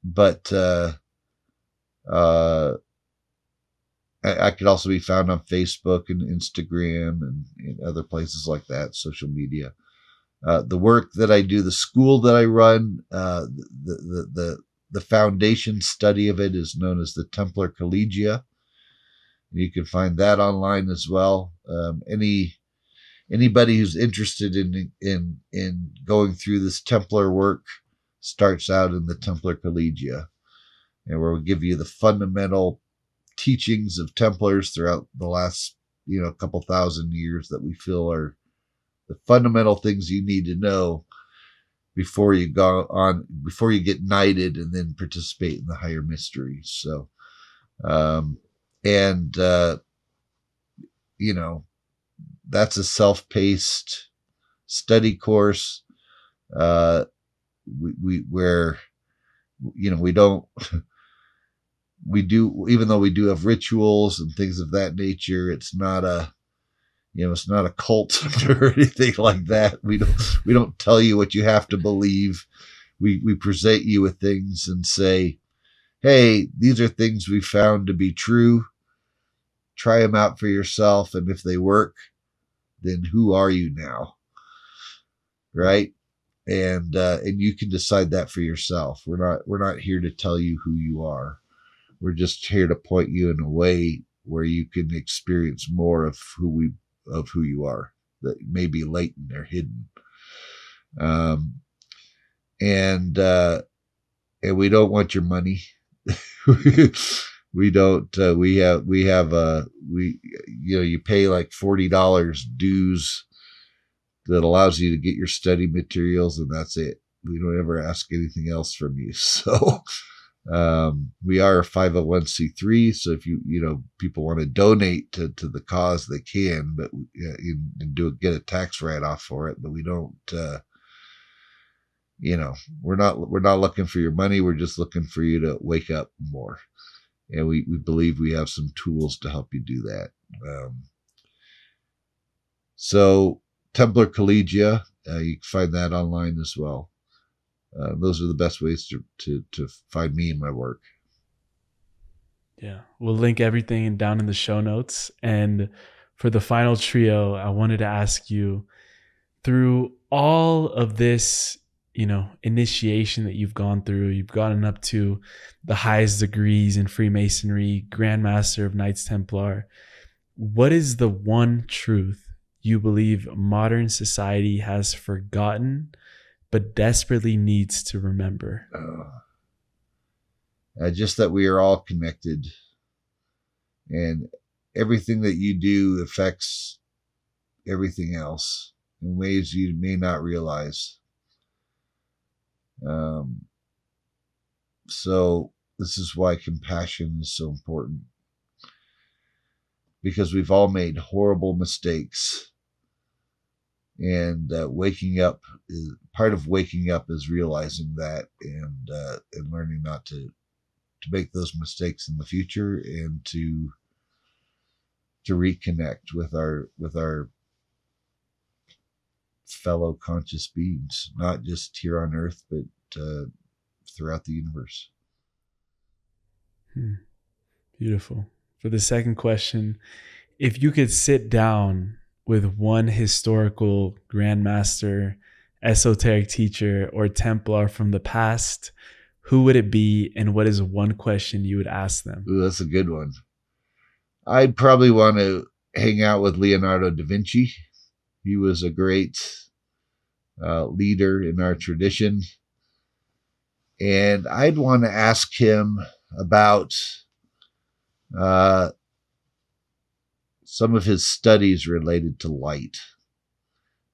But I could also be found on Facebook and Instagram and other places like that, social media. The work that I do, the school that I run, the foundation study of it is known as the Templar Collegia. You can find that online as well. Anybody who's interested in going through this Templar work starts out in the Templar Collegia, and where we give you the fundamental teachings of Templars throughout the last couple thousand years that we feel are the fundamental things you need to know before you get knighted and then participate in the higher mysteries. So, that's a self-paced study course. Even though we do have rituals and things of that nature, it's not a cult or anything like that. We don't tell you what you have to believe. We present you with things and say, hey, these are things we found to be true. Try them out for yourself, and if they work, then who are you now? Right? And you can decide that for yourself. We're not here to tell you who you are. We're just here to point you in a way where you can experience more of who you are that may be latent or hidden. And we don't want your money. We don't. You pay like $40 dues that allows you to get your study materials, and that's it. We don't ever ask anything else from you. So we are a 501c3. So if people want to donate to the cause, they can, but and get a tax write-off for it. But we don't. We're not looking for your money. We're just looking for you to wake up more. And we believe we have some tools to help you do that. So Templar Collegia, you can find that online as well. Those are the best ways to find me and my work. Yeah, we'll link everything down in the show notes. And for the final trio, I wanted to ask you, through all of this initiation that you've gone through, you've gotten up to the highest degrees in Freemasonry, Grand Master of Knights Templar. What is the one truth you believe modern society has forgotten but desperately needs to remember? Just that we are all connected, and everything that you do affects everything else in ways you may not realize. So this is why compassion is so important, because we've all made horrible mistakes, and waking up is part of waking up is realizing that and learning not to make those mistakes in the future, and to reconnect with our fellow conscious beings, not just here on Earth, but throughout the universe. Beautiful. For the second question, if you could sit down with one historical grandmaster, esoteric teacher, or Templar from the past, who would it be, and what is one question you would ask them? Ooh, that's a good one. I'd probably want to hang out with Leonardo da Vinci. He was a great leader in our tradition. And I'd want to ask him about some of his studies related to light,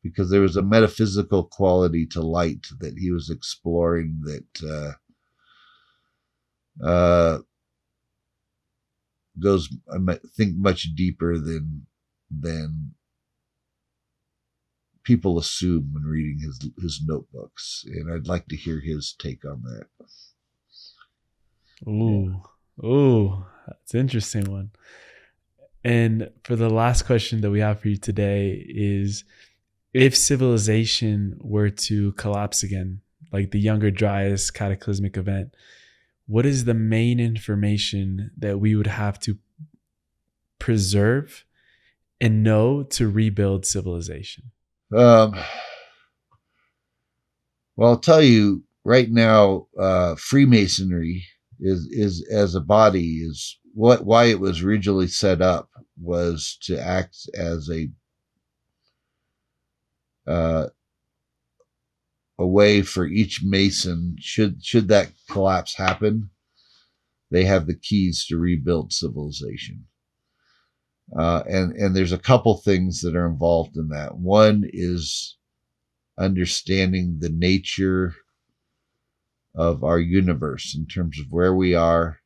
because there was a metaphysical quality to light that he was exploring that goes, I think, much deeper than people assume when reading his notebooks. And I'd like to hear his take on that. Ooh, that's an interesting one. And for the last question that we have for you today is, if civilization were to collapse again, like the Younger Dryas cataclysmic event, what is the main information that we would have to preserve and know to rebuild civilization? Well, I'll tell you right now, Freemasonry is as a body is why it was originally set up was to act as a way for each Mason, should that collapse happen, they have the keys to rebuild civilization. And there's a couple things that are involved in that. One is understanding the nature of our universe in terms of where we are,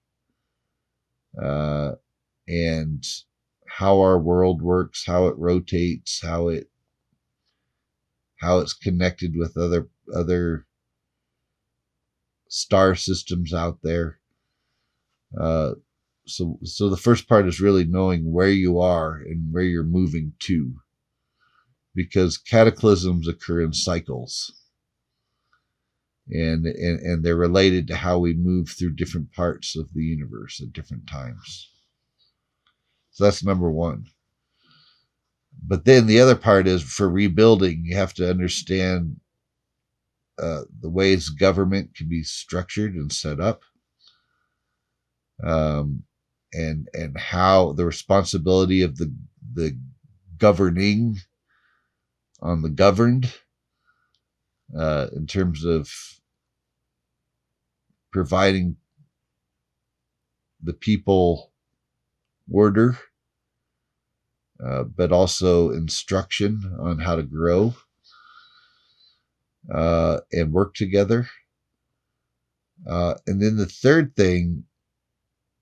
and how our world works, how it rotates, how it's connected with other star systems out there. So the first part is really knowing where you are and where you're moving to, because cataclysms occur in cycles, and they're related to how we move through different parts of the universe at different times. So that's number one. But then the other part is, for rebuilding, you have to understand the ways government can be structured and set up, and how the responsibility of the governing on the governed, in terms of providing the people order, but also instruction on how to grow and work together. And then the third thing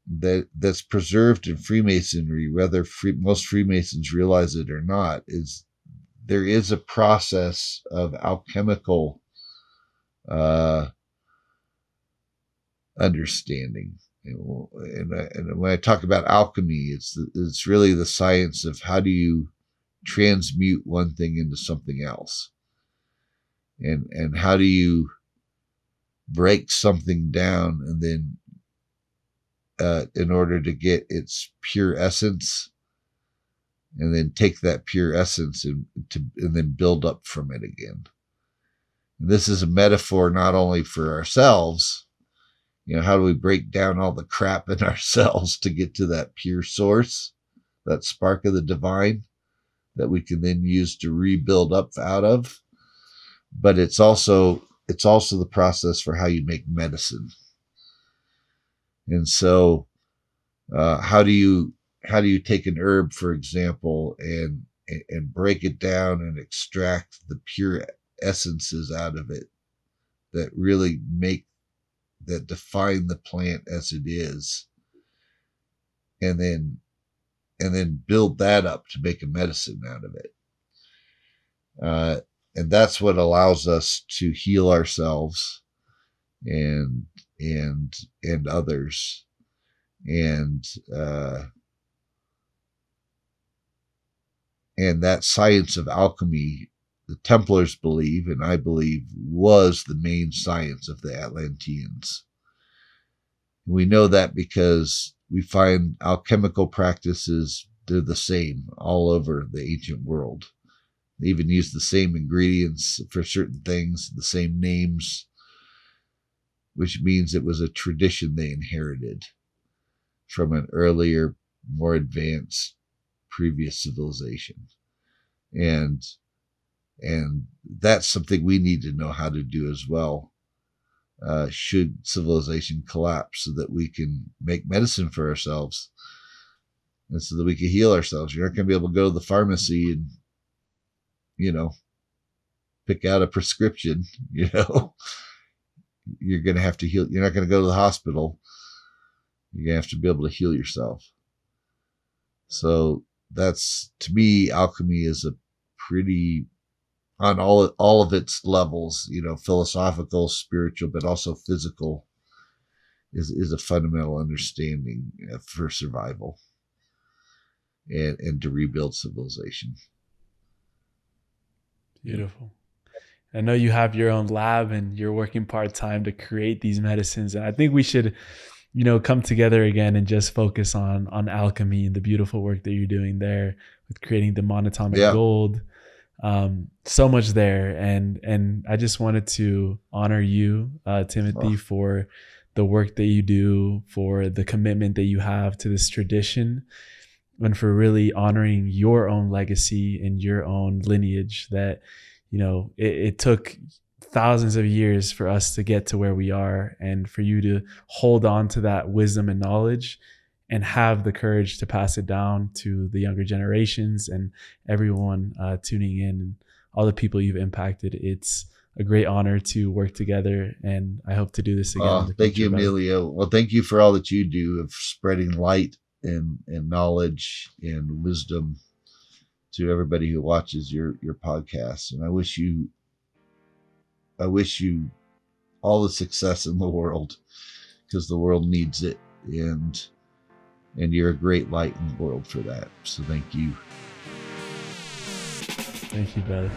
that's preserved in Freemasonry, whether most Freemasons realize it or not, is there is a process of alchemical understanding. And when I talk about alchemy, it's really the science of how do you transmute one thing into something else, and how do you break something down, and then in order to get its pure essence, and then take that pure essence and then build up from it again. And this is a metaphor not only for ourselves. How do we break down all the crap in ourselves to get to that pure source, that spark of the divine that we can then use to rebuild up out of? But it's also the process for how you make medicine. And so, how do you take an herb, for example, and break it down and extract the pure essences out of it that really that define the plant as it is, and then build that up to make a medicine out of it. And that's what allows us to heal ourselves and others. And that science of alchemy, the Templars believe, and I believe, was the main science of the Atlanteans. We know that because we find alchemical practices, they're the same all over the ancient world. They even use the same ingredients for certain things, the same names, which means it was a tradition they inherited from an earlier, more advanced previous civilization. And that's something we need to know how to do as well, should civilization collapse, so that we can make medicine for ourselves and so that we can heal ourselves. You're not going to be able to go to the pharmacy and, pick out a prescription. You're going to have to heal. You're not going to go to the hospital. You're going to have to be able to heal yourself. So that's, to me, alchemy is a pretty, on all of its levels, philosophical, spiritual, but also physical, is a fundamental understanding for survival. and to rebuild civilization. Beautiful. I know you have your own lab and you're working part-time to create these medicines. And I think we should, come together again and just focus on alchemy and the beautiful work that you're doing there with creating the monatomic gold. So much there. And I just wanted to honor you, Timothy, for the work that you do, for the commitment that you have to this tradition, and for really honoring your own legacy and your own lineage that, it took thousands of years for us to get to where we are, and for you to hold on to that wisdom and knowledge and have the courage to pass it down to the younger generations and everyone tuning in and all the people you've impacted. It's a great honor to work together, and I hope to do this again. Thank you, Emilio. Well, thank you for all that you do of spreading light and knowledge and wisdom to everybody who watches your podcast. And I wish you all the success in the world, because the world needs it, and you're a great light in the world for that. So thank you. Thank you, brother.